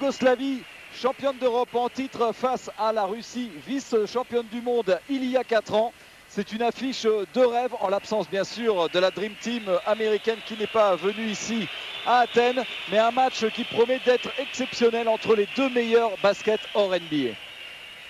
Yougoslavie, championne d'Europe en titre face à la Russie, vice-championne du monde il y a 4 ans. C'est une affiche de rêve, en l'absence bien sûr de la Dream Team américaine qui n'est pas venue ici à Athènes, mais un match qui promet d'être exceptionnel entre les deux meilleurs baskets hors NBA.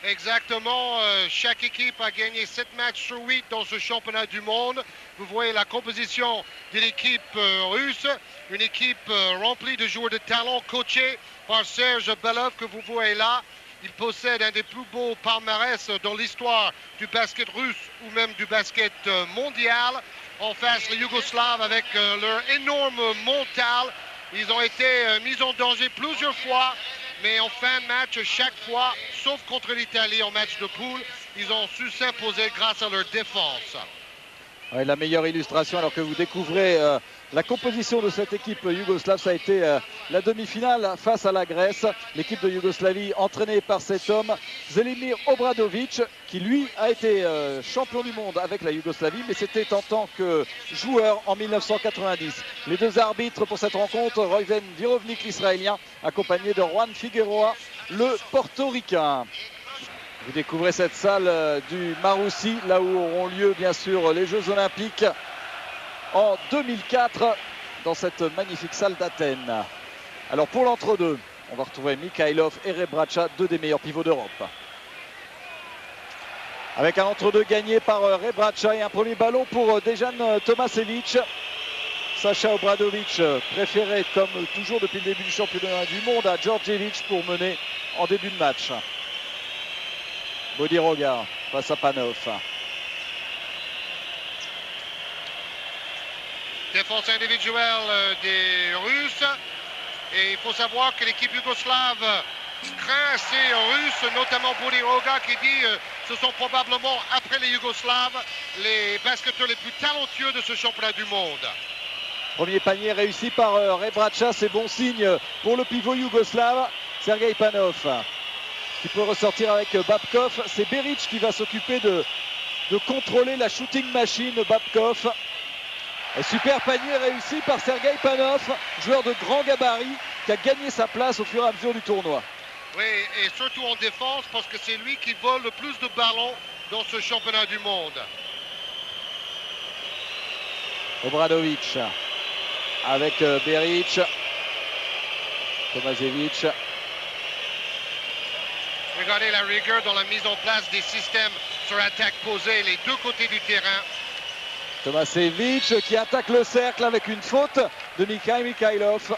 Exactement, chaque équipe a gagné 7 matchs sur 8 dans ce championnat du monde. Vous voyez la composition de l'équipe russe, une équipe remplie de joueurs de talent coachés par Serge Belov que vous voyez là. Il possède un des plus beaux palmarès dans l'histoire du basket russe ou même du basket mondial. En face, les Yougoslaves avec leur énorme mental. Ils ont été mis en danger plusieurs fois, mais en fin de match, chaque fois, sauf contre l'Italie en match de poule, ils ont su s'imposer grâce à leur défense. Ouais, la meilleure illustration, alors que vous découvrez la composition de cette équipe yougoslave, ça a été la demi-finale face à la Grèce. L'équipe de Yougoslavie entraînée par cet homme, Zelimir Obradovic, qui lui a été champion du monde avec la Yougoslavie, mais c'était en tant que joueur en 1990. Les deux arbitres pour cette rencontre, Reuven Virovnik, l'Israélien, accompagné de Juan Figueroa, le Portoricain. Vous découvrez cette salle du Maroussi, là où auront lieu bien sûr les Jeux Olympiques en 2004, dans cette magnifique salle d'Athènes. Alors pour l'entre-deux, on va retrouver Mikhailov et Rebraca, deux des meilleurs pivots d'Europe. Avec un entre-deux gagné par Rebraca et un premier ballon pour Dejan Tomasevic. Sacha Obradovic préféré comme toujours depuis le début du championnat du monde à Djordjevic pour mener en début de match. Bodiroga face à Panov. Défense individuelle des Russes. Et il faut savoir que l'équipe yougoslave craint ces Russes, notamment Bodiroga qui dit ce sont probablement, après les Yougoslaves, les basketteurs les plus talentueux de ce championnat du monde. Premier panier réussi par Rebraca, c'est bon signe pour le pivot yougoslave, Sergei Panov, qui peut ressortir avec Babkov. C'est Beric qui va s'occuper de contrôler la shooting machine, Babkov. Et super panier réussi par Sergei Panov, joueur de grand gabarit qui a gagné sa place au fur et à mesure du tournoi. Oui, et surtout en défense parce que c'est lui qui vole le plus de ballons dans ce championnat du monde. Obradovic avec Beric, Tomasevic. Regardez la rigueur dans la mise en place des systèmes sur attaque posée, les deux côtés du terrain. Tomasevic qui attaque le cercle avec une faute de Mikhail Mikhailov.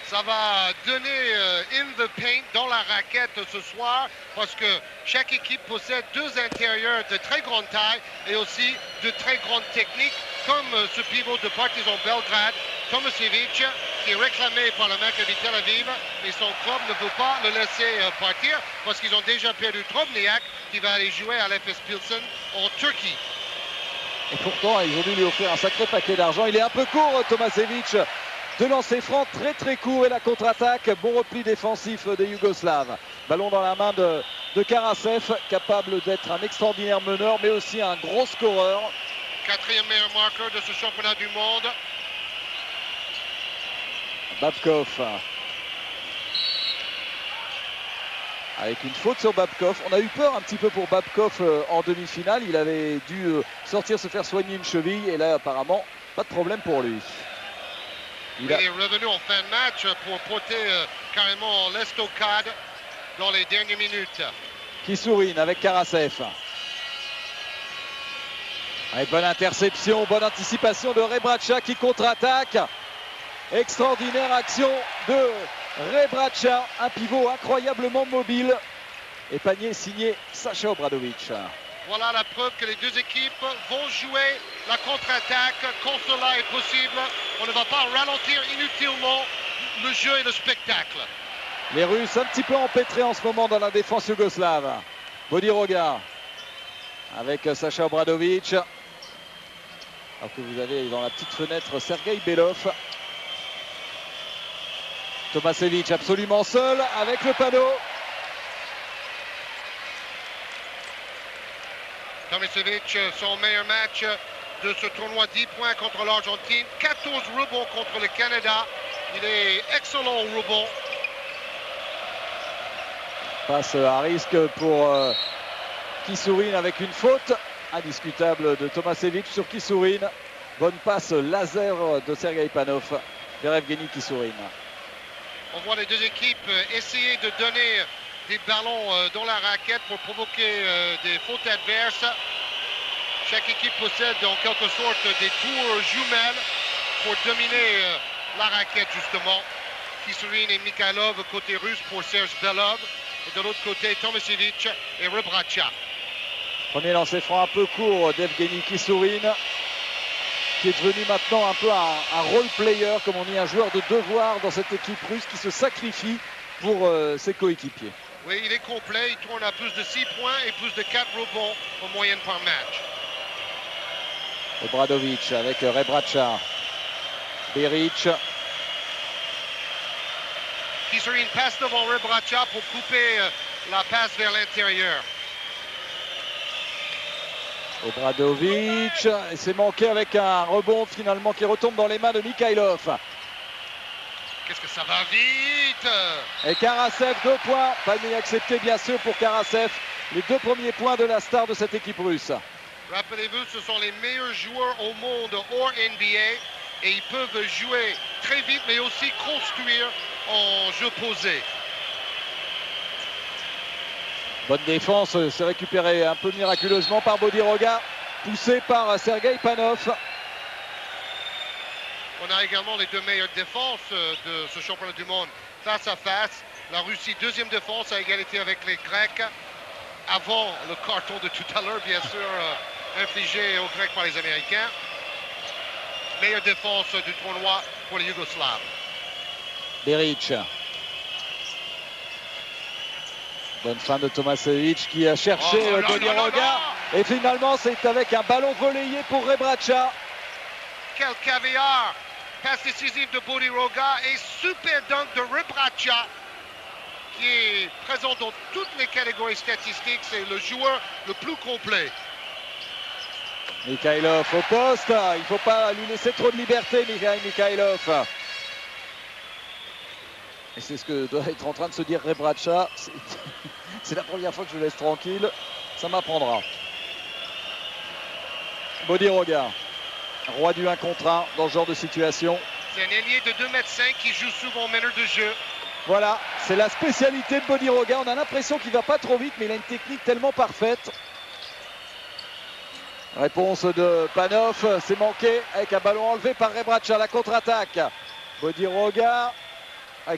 Ça va donner in the paint dans la raquette ce soir parce que chaque équipe possède deux intérieurs de très grande taille et aussi de très grande technique, comme ce pivot de Partizan Belgrade, Tomasevic, qui est réclamé par le Maccabi Tel Aviv, mais son club ne veut pas le laisser partir parce qu'ils ont déjà perdu Drobniak qui va aller jouer à l'FS Pilsen en Turquie. Et pourtant, ils ont dû lui offrir un sacré paquet d'argent. Il est un peu court, Tomasevic, de lancer franc, très court, et la contre-attaque. Bon repli défensif des Yougoslaves. Ballon dans la main de Karasev, capable d'être un extraordinaire meneur, mais aussi un gros scoreur. Quatrième meilleur marqueur de ce championnat du monde. Babkov. Avec une faute sur Babkov. On a eu peur un petit peu pour Babkov en demi-finale. Il avait dû sortir se faire soigner une cheville. Et là, apparemment, pas de problème pour lui. Il est revenu en fin de match pour porter carrément l'estocade dans les dernières minutes. Kisourine avec Karasev. Avec bonne interception, bonne anticipation de Rebraca qui contre-attaque. Extraordinaire action de Rebraca, un pivot incroyablement mobile. Et panier signé Sacha Obradovic. Voilà la preuve que les deux équipes vont jouer la contre-attaque quand cela est possible. On ne va pas ralentir inutilement le jeu et le spectacle. Les Russes un petit peu empêtrés en ce moment dans la défense yougoslave. Bodiroga avec Sacha Obradovic. Alors que vous avez dans la petite fenêtre Sergei Belov. Tomasevic absolument seul avec le panneau. Tomasevic, son meilleur match de ce tournoi, 10 points contre l'Argentine, 14 rebonds contre le Canada. Il est excellent au rebond. Passe à risque pour Kisourin avec une faute indiscutable de Tomasevic sur Kisourin. Bonne passe laser de Sergei Panov vers Evgeny Kisourin. On voit les deux équipes essayer de donner des ballons dans la raquette pour provoquer des fautes adverses. Chaque équipe possède en quelque sorte des tours jumelles pour dominer la raquette justement. Kisourin et Mikhailov côté russe pour Serge Belov. Et de l'autre côté, Tomasevic et Rebraca. Premier lancer franc un peu court d'Evgeny Kisourin, qui est devenu maintenant un peu un role player, comme on dit, un joueur de devoir dans cette équipe russe qui se sacrifie pour ses coéquipiers. Oui, il est complet, il tourne à plus de 6 points et plus de 4 rebonds en moyenne par match. Obradovic avec Rebraca. Beric. Kisourin passe devant Rebraca pour couper la passe vers l'intérieur. Obradovic, et c'est manqué avec un rebond finalement qui retombe dans les mains de Mikhailov. Qu'est-ce que ça va vite! Et Karasev, 2 points, panier accepté bien sûr pour Karasev. Les 2 premiers points de la star de cette équipe russe. Rappelez-vous, ce sont les meilleurs joueurs au monde hors NBA et ils peuvent jouer très vite mais aussi construire en jeu posé. Bonne défense, c'est récupéré un peu miraculeusement par Bodiroga, poussé par Sergei Panov. On a également les 2 meilleures défenses de ce championnat du monde face à face. La Russie, deuxième défense à égalité avec les Grecs. Avant le carton de tout à l'heure, bien sûr, infligé aux Grecs par les Américains. Meilleure défense du tournoi pour les Yougoslaves. Beric. Bonne fin de Tomasevic qui a cherché Bodiroga. Et finalement, c'est avec un ballon relayé pour Rebraca. Quel caviar! Passe décisive de Bodiroga et super dunk de Rebraca qui est présent dans toutes les catégories statistiques. C'est le joueur le plus complet. Mikhailov au poste. Il ne faut pas lui laisser trop de liberté, Mikhailov. Et c'est ce que doit être en train de se dire Rebraca. C'est la première fois que je le laisse tranquille. Ça m'apprendra. Bodiroga, roi du 1 contre 1 dans ce genre de situation. C'est un ailier de 2,5 m qui joue souvent meneur de jeu. Voilà, c'est la spécialité de Bodiroga. On a l'impression qu'il ne va pas trop vite, mais il a une technique tellement parfaite. Réponse de Panov, c'est manqué avec un ballon enlevé par Rebraca. La contre-attaque. Bodiroga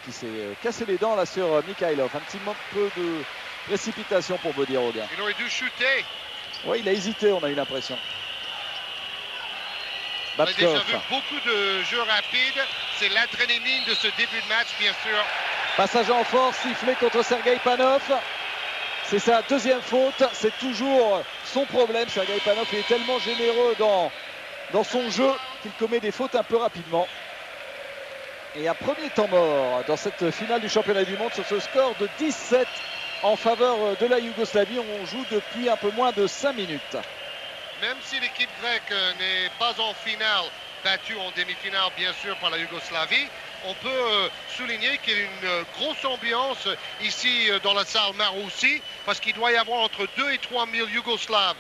qui s'est cassé les dents là sur Mikhailov. Un petit peu de précipitation pour Bodiroga. Il aurait dû shooter. Oui, il a hésité, on a eu l'impression. On a déjà vu beaucoup de jeux rapides. C'est l'adrénaline de ce début de match, bien sûr. Passage en force, sifflé contre Sergei Panov. C'est sa deuxième faute. C'est toujours son problème. Sergei Panov il est tellement généreux dans son jeu qu'il commet des fautes un peu rapidement. Et un premier temps mort dans cette finale du championnat du monde sur ce score de 17 en faveur de la Yougoslavie. On joue depuis un peu moins de 5 minutes. Même si l'équipe grecque n'est pas en finale, battue en demi-finale bien sûr par la Yougoslavie, on peut souligner qu'il y a une grosse ambiance ici dans la salle Maroussi, parce qu'il doit y avoir entre 2 et 3 000 Yougoslaves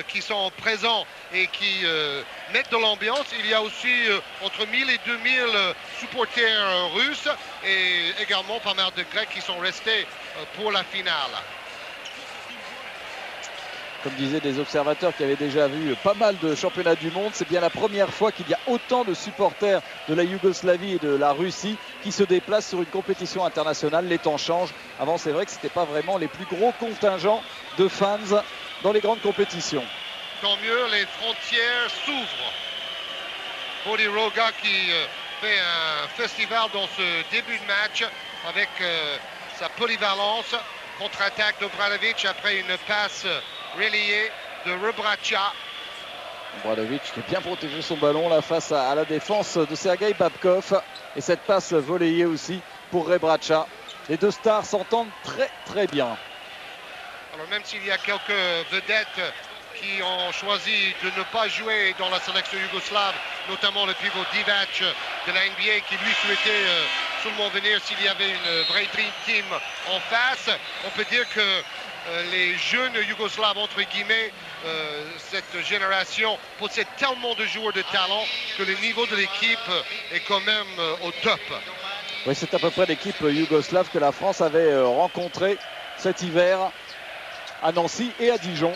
qui sont présents et qui mettent de l'ambiance. Il y a aussi entre 1000 et 2000 supporters russes et également pas mal de Grecs qui sont restés pour la finale. Comme disaient des observateurs qui avaient déjà vu pas mal de championnats du monde, c'est bien la première fois qu'il y a autant de supporters de la Yougoslavie et de la Russie qui se déplacent sur une compétition internationale. Les temps changent. Avant, c'est vrai que ce n'était pas vraiment les plus gros contingents de fans dans les grandes compétitions. Tant mieux, les frontières s'ouvrent. Bodiroga qui fait un festival dans ce début de match avec sa polyvalence. Contre-attaque d'Obradovic après une passe relayé de Rebraca. Obradovic qui a bien protégé son ballon là face à la défense de Sergei Babkov. Et cette passe volleyée aussi pour Rebraca. Les deux stars s'entendent très très bien. Alors même s'il y a quelques vedettes qui ont choisi de ne pas jouer dans la sélection yougoslave notamment le pivot Divac de la NBA qui lui souhaitait seulement venir s'il y avait une vraie Dream Team en face. On peut dire que les jeunes Yougoslaves, entre guillemets, cette génération possède tellement de joueurs de talent que le niveau de l'équipe est quand même au top. Oui, c'est à peu près l'équipe yougoslave que la France avait rencontrée cet hiver à Nancy et à Dijon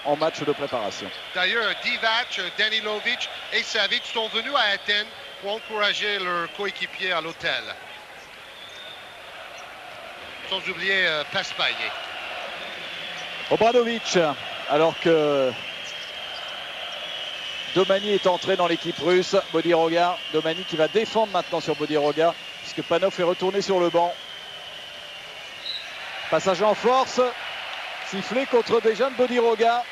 en match de préparation. D'ailleurs, Divac, Danilovic et Savic sont venus à Athènes pour encourager leurs coéquipiers à l'hôtel. Sans oublier Paspaye. Obradovic, alors que Domani est entré dans l'équipe russe. Bodiroga, Domani qui va défendre maintenant sur Bodiroga, puisque Panov est retourné sur le banc. Passage en force, sifflé contre Dejan Bodiroga.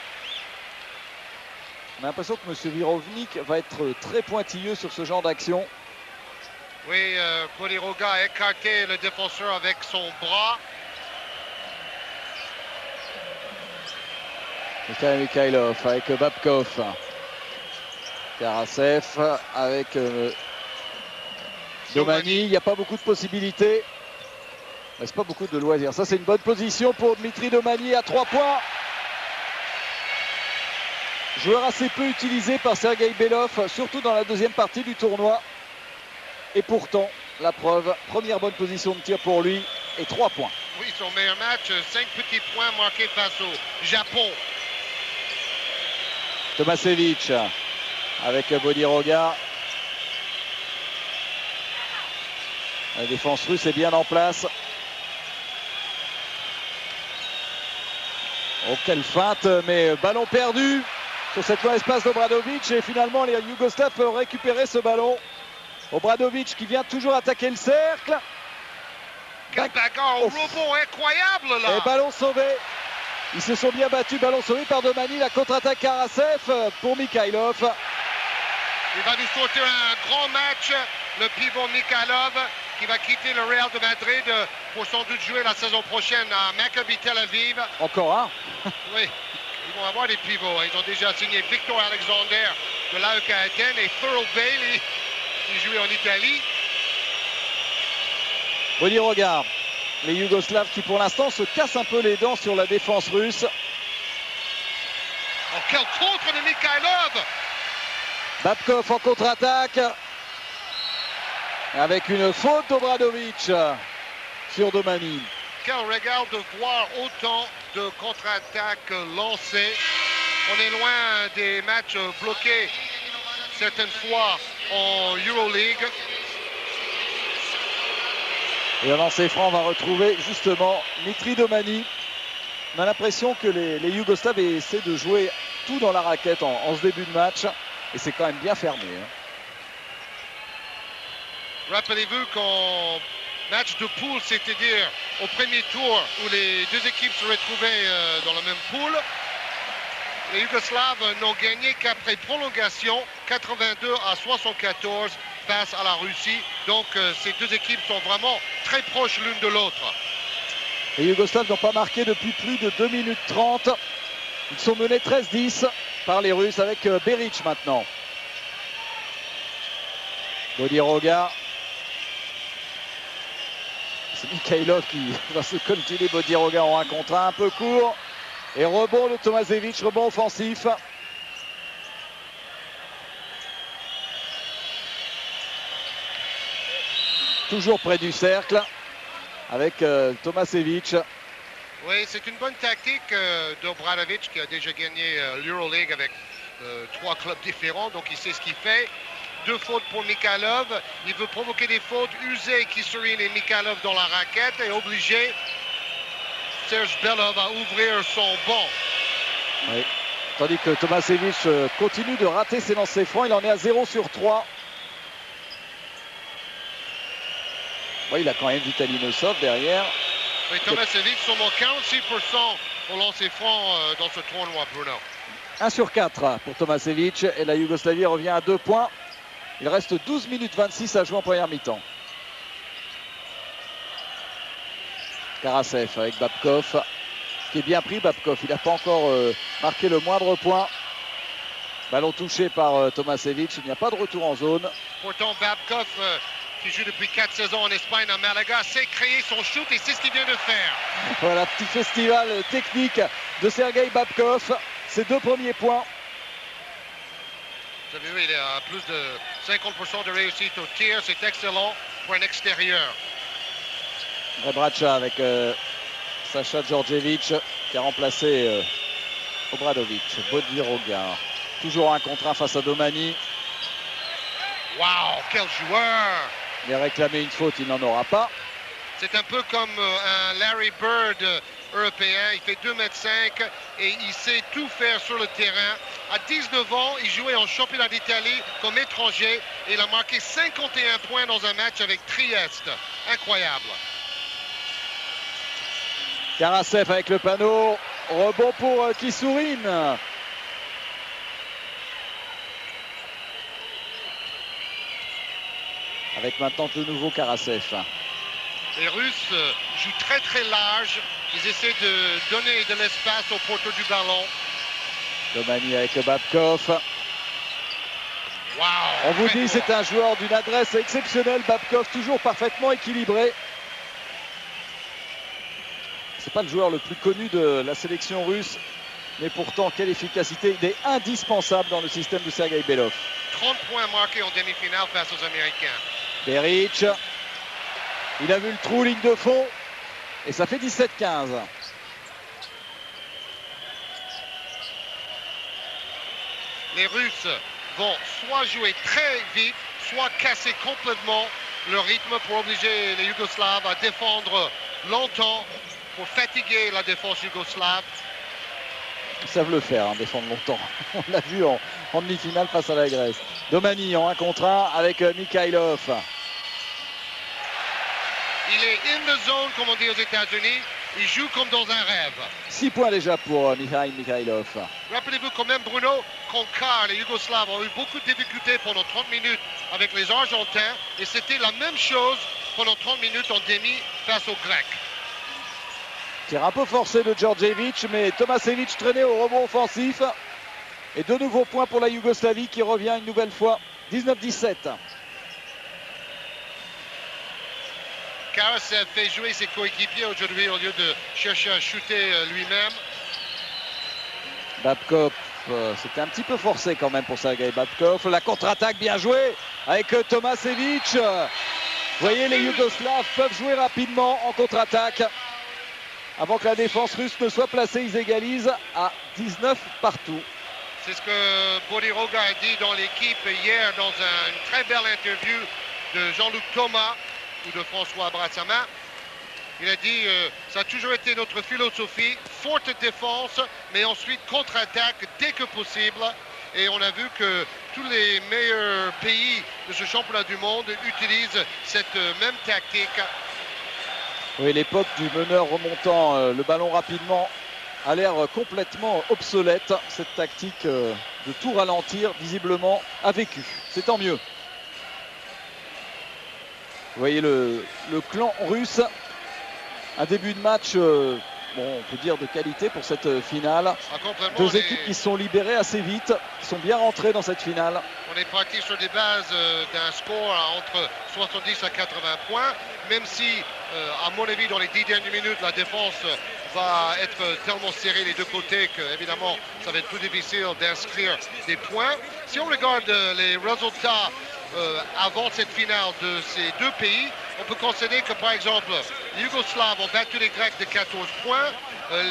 On a l'impression que M. Virovnik va être très pointilleux sur ce genre d'action. Oui, Bodiroga a écarté le défenseur avec son bras. Mikhailov avec Babkov. Karasev avec Domani. Il n'y a pas beaucoup de possibilités. Il ne reste pas beaucoup de loisirs. Ça, c'est une bonne position pour Dmitri Domani à 3 points. Joueur assez peu utilisé par Sergei Belov, surtout dans la deuxième partie du tournoi. Et pourtant, la preuve, première bonne position de tir pour lui et 3 points. Oui, son meilleur match, 5 petits points marqués face au Japon. Tomasevic avec Bodiroga. La défense russe est bien en place. Oh, quelle feinte, mais ballon perdu sur cette mauvaise passe d'Obradovic. Et finalement, les Yougoslaves peuvent récupérer ce ballon. Obradovic qui vient toujours attaquer le cercle. Quel bagarre au rebond incroyable là. Et ballon sauvé. Ils se sont bien battus, ballon sauvé par Domani. La contre-attaque Karasev pour Mikhailov. Il va nous sortir un grand match, le pivot Mikhailov, qui va quitter le Real de Madrid pour sans doute jouer la saison prochaine à Maccabi Tel Aviv. Encore un. Oui, ils vont avoir des pivots. Ils ont déjà signé Victor Alexander de l'AEK Athènes et Thurl Bailey qui jouait en Italie. Bodiroga, les Yougoslaves qui pour l'instant se cassent un peu les dents sur la défense russe. Oh, quel contre de Mikhailov! Babkov en contre-attaque. Avec une faute d'Obradovic sur Domani. Quel régal de voir autant de contre-attaques lancées. On est loin des matchs bloqués certaines fois en Euroleague. Et un lancer franc, on va retrouver justement Dmitri Domani. On a l'impression que les Yougoslaves essaient de jouer tout dans la raquette en ce début de match. Et c'est quand même bien fermé. Rappelez-vous qu'en match de poule, c'est-à-dire au premier tour où les deux équipes se retrouvaient dans la même poule, les Yougoslaves n'ont gagné qu'après prolongation, 82-74 face à la Russie. Donc ces deux équipes sont vraiment très proches l'une de l'autre. Les Yougoslaves n'ont pas marqué depuis plus de 2 minutes 30. Ils sont menés 13-10 par les Russes avec Beric maintenant. Bodiroga. C'est Mikhailov qui va se coltiner Bodiroga en 1 contre 1 un peu court. Et rebond de Tomasevic, rebond offensif. Toujours près du cercle avec Tomasevic. Oui, c'est une bonne tactique d'Obradovic qui a déjà gagné l'Euroleague avec 3 clubs différents, donc il sait ce qu'il fait. 2 fautes pour Mikhailov. Il veut provoquer des fautes, user Kiserin et Mikhailov dans la raquette et obliger Serge Belov à ouvrir son banc. Oui. Tandis que Tomasevic continue de rater ses lancers francs. Il en est à 0 sur 3. Oui, il a quand même Vitaly Nosov derrière. Oui, Tomasevic seulement 46% au lancer franc dans ce tournoi, Bruno. 1 sur 4 pour Tomasevic et la Yougoslavie revient à 2 points. Il reste 12 minutes 26 à jouer en première mi-temps. Karasev avec Babkov qui est bien pris. Babkov, il n'a pas encore marqué le moindre point. Ballon touché par Tomašević, il n'y a pas de retour en zone. Pourtant, Babkov, qui joue depuis 4 saisons en Espagne, à Malaga, sait créer son shoot et c'est ce qu'il vient de faire. Voilà, petit festival technique de Sergei Babkov. Ses 2 premiers points. Vous avez vu, il est à plus de 50% de réussite au tir. C'est excellent pour un extérieur. Rebraca avec Sacha Djordjevic qui a remplacé Obradovic. Bodiroga. Toujours un contre 1 face à Domani. Waouh, quel joueur! Il a réclamé une faute, il n'en aura pas. C'est un peu comme un Larry Bird européen. Il fait 2,5 m et il sait tout faire sur le terrain. À 19 ans, il jouait en championnat d'Italie comme étranger et il a marqué 51 points dans un match avec Trieste. Incroyable. Karasev avec le panneau. Rebond pour Kisurin. Avec maintenant de nouveau Karasev. Les Russes jouent très très large. Ils essaient de donner de l'espace au porteur du ballon. Domani avec Babkov. Wow, on vous dit, c'est un joueur d'une adresse exceptionnelle. Babkov, toujours parfaitement équilibré. C'est pas le joueur le plus connu de la sélection russe, mais pourtant, quelle efficacité. Il est indispensable dans le système de Sergei Belov. 30 points marqués en demi-finale face aux Américains. Beric. Il a vu le trou, ligne de fond. Et ça fait 17-15. Les Russes vont soit jouer très vite, soit casser complètement le rythme pour obliger les Yougoslaves à défendre longtemps, pour fatiguer la défense yougoslave. Ils savent le faire, hein, défendre longtemps. On l'a vu en demi-finale face à la Grèce. Domani en 1 contre 1 avec Mikhailov. Il est in the zone, comme on dit aux États-Unis. Il joue comme dans un rêve. 6 points déjà pour Mikhailov. Rappelez-vous quand même, Bruno, qu'en quart, les Yougoslaves ont eu beaucoup de difficultés pendant 30 minutes avec les Argentins. Et c'était la même chose pendant 30 minutes en demi face aux Grecs. Tir un peu forcé de Djordjevic, mais Tomašević traîné au rebond offensif. Et de nouveaux points pour la Yougoslavie qui revient une nouvelle fois. 19-17. Karasev fait jouer ses coéquipiers aujourd'hui au lieu de chercher à shooter lui-même. Babkov, c'était un petit peu forcé quand même pour Sergei Babkov. La contre-attaque bien jouée avec Tomašević. Vous voyez, les Yougoslaves peuvent jouer rapidement en contre-attaque. Avant que la défense russe ne soit placée, ils égalisent à 19 partout. C'est ce que Bodiroga a dit dans l'équipe hier dans une très belle interview de Jean-Luc Thomas ou de François Brassama. Il a dit ça a toujours été notre philosophie, forte défense, mais ensuite contre-attaque dès que possible. Et on a vu que tous les meilleurs pays de ce championnat du monde utilisent cette même tactique. Oui, l'époque du meneur remontant le ballon rapidement a l'air complètement obsolète. Cette tactique de tout ralentir, visiblement, a vécu. C'est tant mieux. Vous voyez le clan russe. Un début de match, bon, on peut dire de qualité pour cette finale. Deux équipes qui se sont libérées assez vite, qui sont bien rentrées dans cette finale. On est parti sur des bases d'un score entre 70 à 80 points, même si, à mon avis, dans les 10 dernières minutes, la défense va être tellement serrée des deux côtés que, évidemment, ça va être plus difficile d'inscrire des points. Si on regarde les résultats avant cette finale de ces deux pays, on peut considérer que, par exemple, les Yougoslaves ont battu les Grecs de 14 points,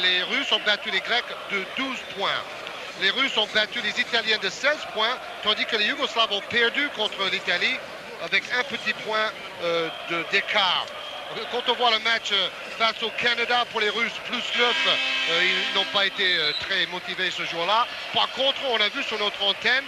les Russes ont battu les Grecs de 12 points. Les Russes ont battu les Italiens de 16 points, tandis que les Yougoslaves ont perdu contre l'Italie avec un petit point d'écart. Quand on voit le match face au Canada pour les Russes, plus 9, ils n'ont pas été très motivés ce jour-là. Par contre, on a vu sur notre antenne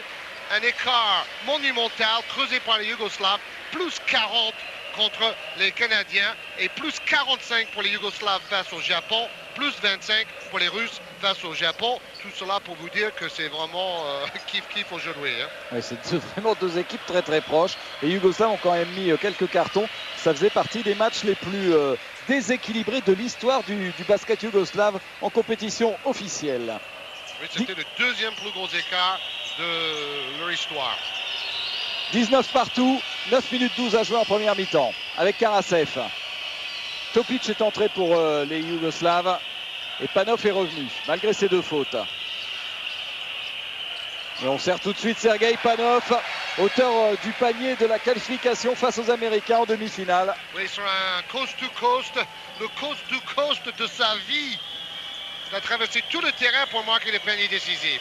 un écart monumental creusé par les Yougoslaves, plus 40 contre les Canadiens et plus 45 pour les Yougoslaves face au Japon, plus 25 pour les Russes face au Japon. Tout cela pour vous dire que c'est vraiment kiff-kiff aujourd'hui. Hein. Oui, c'est vraiment deux équipes très très proches. Les Yougoslaves ont quand même mis quelques cartons. Ça faisait partie des matchs les plus déséquilibrés de l'histoire du basket yougoslave en compétition officielle. Oui, c'était le deuxième plus gros écart de leur histoire. 19 partout, 9 minutes 12 à jouer en première mi-temps avec Karasev. Topic est entré pour les Yougoslaves et Panov est revenu malgré ses 2 fautes. Et on sert tout de suite Sergei Panov, auteur du panier de la qualification face aux Américains en demi-finale. Oui, sur un coast-to-coast, le coast-to-coast de sa vie. Il a traversé tout le terrain pour marquer le panier décisif.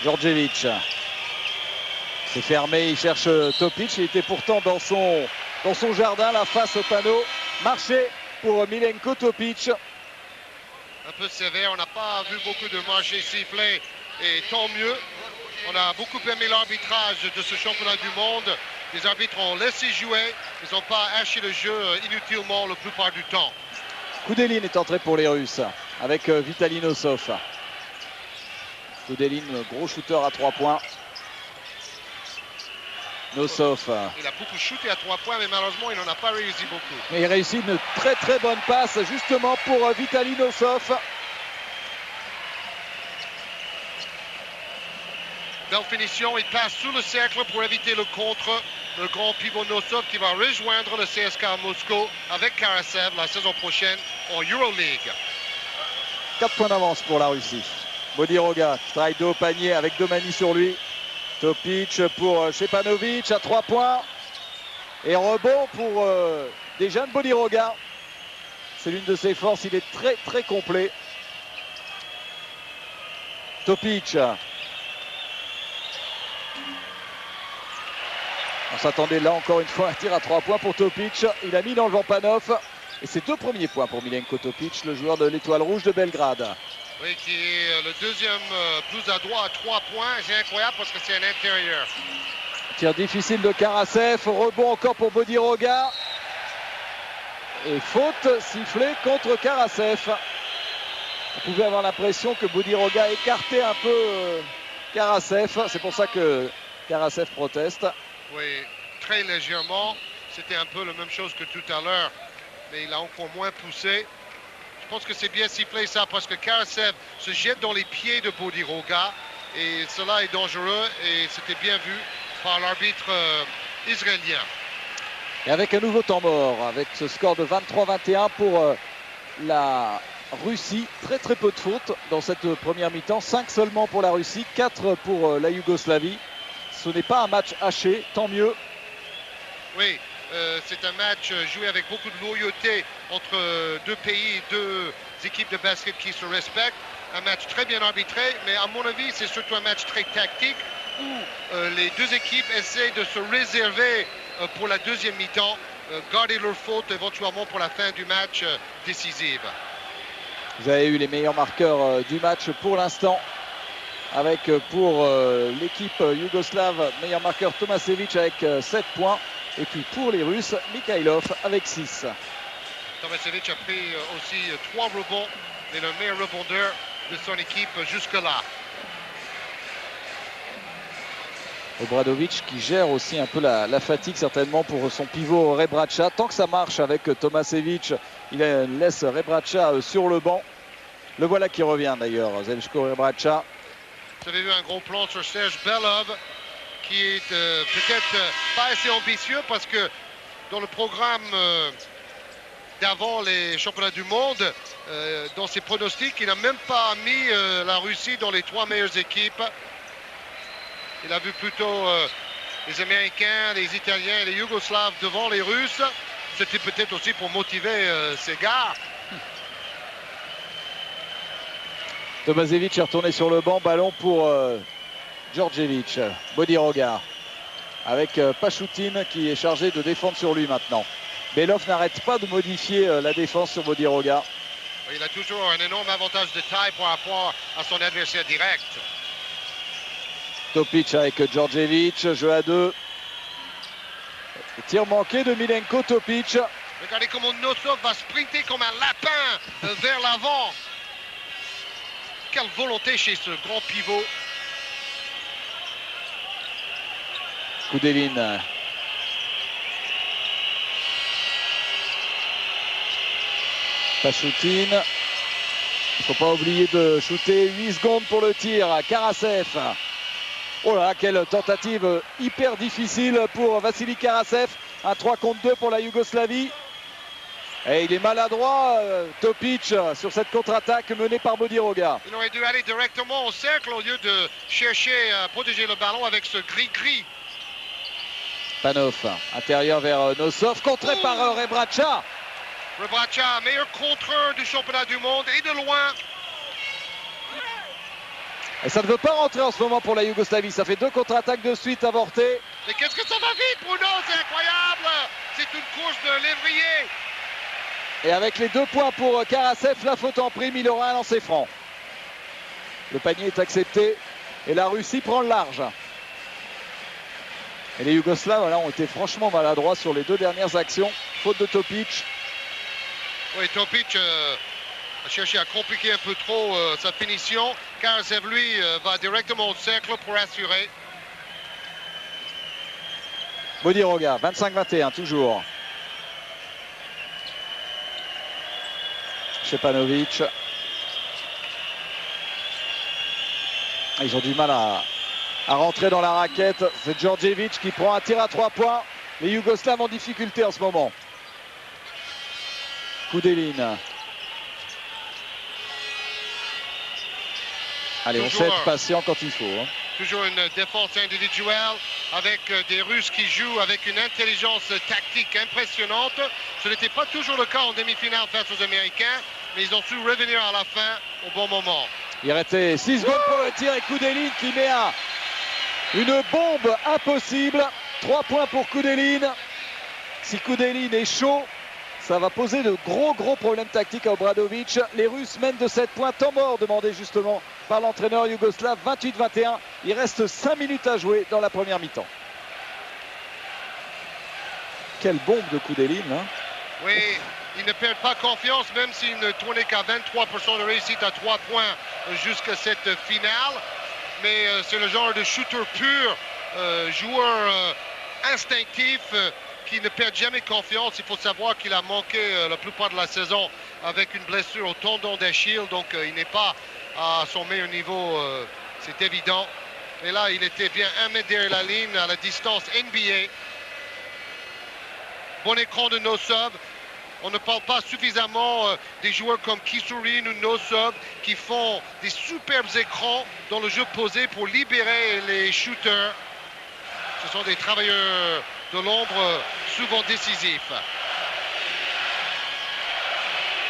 Djordjevic. C'est fermé, il cherche Topic. Il était pourtant dans son jardin, là, face au panneau. Marché pour Milenko Topic. Un peu sévère, on n'a pas vu beaucoup de marchés sifflés et tant mieux. On a beaucoup aimé l'arbitrage de ce championnat du monde. Les arbitres ont laissé jouer, ils n'ont pas haché le jeu inutilement la plupart du temps. Koudelin est entré pour les Russes avec Vitaly Nosov. Koudelin, gros shooter à 3 points. Nosov. Il a beaucoup shooté à 3 points, mais malheureusement, il n'en a pas réussi beaucoup. Mais il réussit une très très bonne passe justement pour Vitaly Nosov. Belle finition, il passe sous le cercle pour éviter le contre. Le grand pivot Nosov qui va rejoindre le CSKA Moscou avec Karasev la saison prochaine en Euroleague. 4 points d'avance pour la Russie. Bodiroga qui travaille dos au panier avec Domani sur lui. Topic pour Šepanović à 3 points. Et rebond pour Dejan Bodiroga. C'est l'une de ses forces, il est très très complet. Topic. On s'attendait là encore une fois à un tir à 3 points pour Topic. Il a mis dans le vent Panov. Et c'est 2 premiers points pour Milenko Topic, le joueur de l'Étoile Rouge de Belgrade. Oui, qui est le deuxième plus adroit à 3 points. C'est incroyable parce que c'est un intérieur. Tir difficile de Karasev. Rebond encore pour Bodiroga. Et faute sifflée contre Karasev. On pouvait avoir l'impression que Bodiroga écartait un peu Karasev. C'est pour ça que Karasev proteste. Oui, très légèrement. C'était un peu la même chose que tout à l'heure. Mais il a encore moins poussé. Je pense que c'est bien sifflé ça parce que Karasev se jette dans les pieds de Bodiroga. Et cela est dangereux et c'était bien vu par l'arbitre israélien. Et avec un nouveau temps mort, avec ce score de 23-21 pour la Russie. Très très peu de fautes dans cette première mi-temps. 5 seulement pour la Russie, 4 pour la Yougoslavie. Ce n'est pas un match haché, tant mieux. Oui, c'est un match joué avec beaucoup de loyauté entre deux pays, deux équipes de basket qui se respectent. Un match très bien arbitré, mais à mon avis, c'est surtout un match très tactique où les deux équipes essaient de se réserver pour la deuxième mi-temps, garder leur faute éventuellement pour la fin du match décisive. Vous avez eu les meilleurs marqueurs du match pour l'instant. Avec pour l'équipe yougoslave, meilleur marqueur Tomasevic avec 7 points. Et puis pour les Russes, Mikhailov avec 6. Tomasevic a pris aussi 3 rebonds, et le meilleur rebondeur de son équipe jusque-là. Obradovic qui gère aussi un peu la fatigue certainement pour son pivot Rebraca. Tant que ça marche avec Tomasevic, il laisse Rebraca sur le banc. Le voilà qui revient d'ailleurs, Zeljko Rebraca. Vous avez vu un gros plan sur Serge Belov qui est peut-être pas assez ambitieux parce que dans le programme d'avant les championnats du monde, dans ses pronostics, il n'a même pas mis la Russie dans les 3 meilleures équipes. Il a vu plutôt les Américains, les Italiens et les Yougoslaves devant les Russes. C'était peut-être aussi pour motiver ces gars. Tomasevic est retourné sur le banc, ballon pour Djordjevic. Bodiroga avec Pachoutine qui est chargé de défendre sur lui maintenant. Belov n'arrête pas de modifier la défense sur Bodiroga. Il a toujours un énorme avantage de taille par rapport à son adversaire direct. Topic avec Djordjevic, jeu à 2. Tir manqué de Milenko Topic. Regardez comment Nosov va sprinter comme un lapin vers l'avant. Quelle volonté chez ce grand pivot. Koudelin. Pachoutine. Il ne faut pas oublier de shooter. 8 secondes pour le tir. Karasev. Oh là, quelle tentative hyper difficile pour Vassili Karasev. Un 3 contre 2 pour la Yougoslavie. Et il est maladroit, Topic, sur cette contre-attaque menée par Bodiroga. Il aurait dû aller directement au cercle au lieu de chercher à protéger le ballon avec ce gris-gris. Panov, intérieur vers Nosov, contré par Rebraca. Rebraca, meilleur contreur du championnat du monde et de loin. Et ça ne veut pas rentrer en ce moment pour la Yougoslavie. Ça fait 2 contre-attaques de suite avortées. Mais qu'est-ce que ça va vite, Bruno? C'est incroyable. C'est une course de lévrier. Et avec les 2 points pour Karasev, la faute en prime, il aura un lancer franc. Le panier est accepté et la Russie prend le large. Et les Yougoslaves là, ont été franchement maladroits sur les 2 dernières actions. Faute de Topic. Oui, Topic a cherché à compliquer un peu trop sa finition. Karasev, lui, va directement au cercle pour assurer. Bodiroga, 25-21, toujours. Stepanovic. Ils ont du mal à rentrer dans la raquette. C'est Djordjevic qui prend un tir à 3 points. Les Yougoslaves en difficulté en ce moment. Koudelin. Allez, on sait être patient quand il faut. Hein. Toujours une défense individuelle avec des Russes qui jouent avec une intelligence tactique impressionnante. Ce n'était pas toujours le cas en demi-finale face aux Américains, mais ils ont su revenir à la fin au bon moment. Il restait 6 secondes pour le tir et Koudelin qui met une bombe impossible. 3 points pour Koudelin. Si Koudelin est chaud, ça va poser de gros problèmes tactiques à Obradovic. Les Russes mènent de 7 points. Temps mort demandé justement par l'entraîneur yougoslave. 28-21. Il reste 5 minutes à jouer dans la première mi-temps. Quelle bombe de Koudelin. Hein. Oui, ils ne perdent pas confiance même s'ils ne tournaient qu'à 23% de réussite à 3 points jusqu'à cette finale. Mais c'est le genre de shooter pur, joueur instinctif, qui ne perd jamais confiance. Il faut savoir qu'il a manqué la plupart de la saison avec une blessure au tendon d'Achille, donc il n'est pas à son meilleur niveau, c'est évident. Et là, il était bien 1 mètre derrière la ligne à la distance NBA. Bon écran de Nosov. On ne parle pas suffisamment des joueurs comme Kisurin ou Nosov qui font des superbes écrans dans le jeu posé pour libérer les shooters. Ce sont des travailleurs de l'ombre souvent décisifs.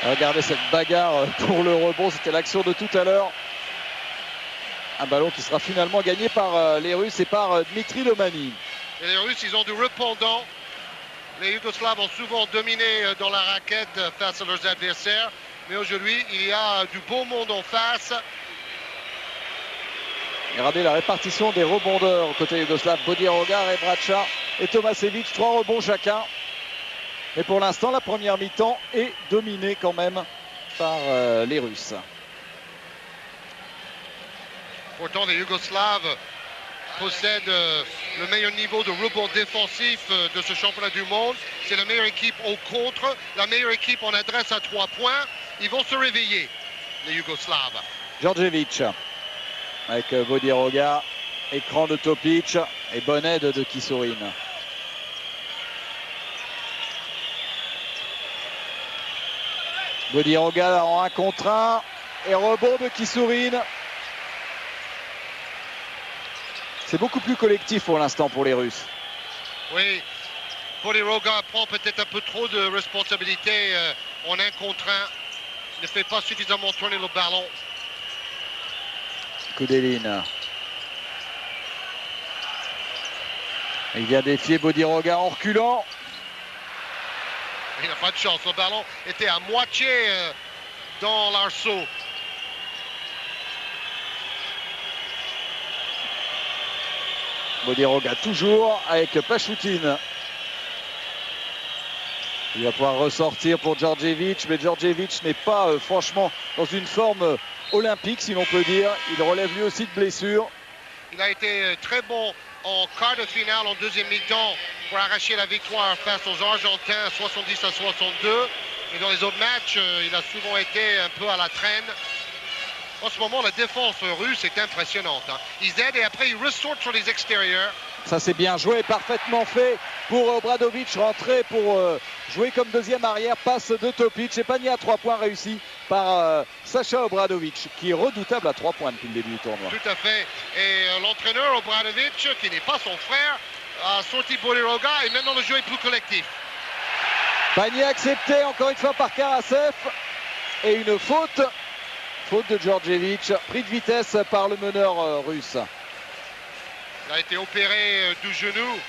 Regardez cette bagarre pour le rebond, c'était l'action de tout à l'heure. Un ballon qui sera finalement gagné par les Russes et par Dmitri Lomani. Et les Russes, ils ont du répondant. Les Yougoslaves ont souvent dominé dans la raquette face à leurs adversaires. Mais aujourd'hui, il y a du beau monde en face. Regardez la répartition des rebondeurs côté yougoslave. Bodiroga, Rebraca et Tomasevic. 3 rebonds chacun. Mais pour l'instant, la première mi-temps est dominée quand même par les Russes. Pourtant, les Yougoslaves possèdent le meilleur niveau de rebond défensif de ce championnat du monde. C'est la meilleure équipe au contre, la meilleure équipe en adresse à 3 points. Ils vont se réveiller, les Yougoslaves. Djordjevic avec Bodiroga, écran de Topic et bonne aide de Kisurin. Bodiroga en 1 contre 1 et rebond de Kisurin. C'est beaucoup plus collectif pour l'instant pour les Russes. Oui, Bodiroga prend peut-être un peu trop de responsabilité en 1 contre 1. Il ne fait pas suffisamment tourner le ballon. Koudelin. Il vient défier Bodiroga en reculant. Il n'a pas de chance. Le ballon était à moitié dans l'arceau. Bodiroga toujours avec Pachoutine. Il va pouvoir ressortir pour Djordjevic, mais Djordjevic n'est pas franchement dans une forme olympique, si l'on peut dire. Il relève lui aussi de blessure. Il a été très bon en quart de finale, en deuxième mi-temps, pour arracher la victoire face aux Argentins 70-62. Et dans les autres matchs, il a souvent été un peu à la traîne. en ce moment, la défense russe est impressionnante. Hein. Ils aident et après, ils ressortent sur les extérieurs. Ça, c'est bien joué, parfaitement fait pour Obradovic, rentrer pour jouer comme deuxième arrière, passe de Topic et panier à 3 points réussi par Sacha Obradovic, qui est redoutable à 3 points depuis le début du tournoi. Tout à fait. Et l'entraîneur Obradovic, qui n'est pas son frère, a sorti Bodiroga et maintenant le jeu est plus collectif. Panier accepté encore une fois par Karasev et une faute de Djordjevic, pris de vitesse par le meneur russe. Il a été opéré du genou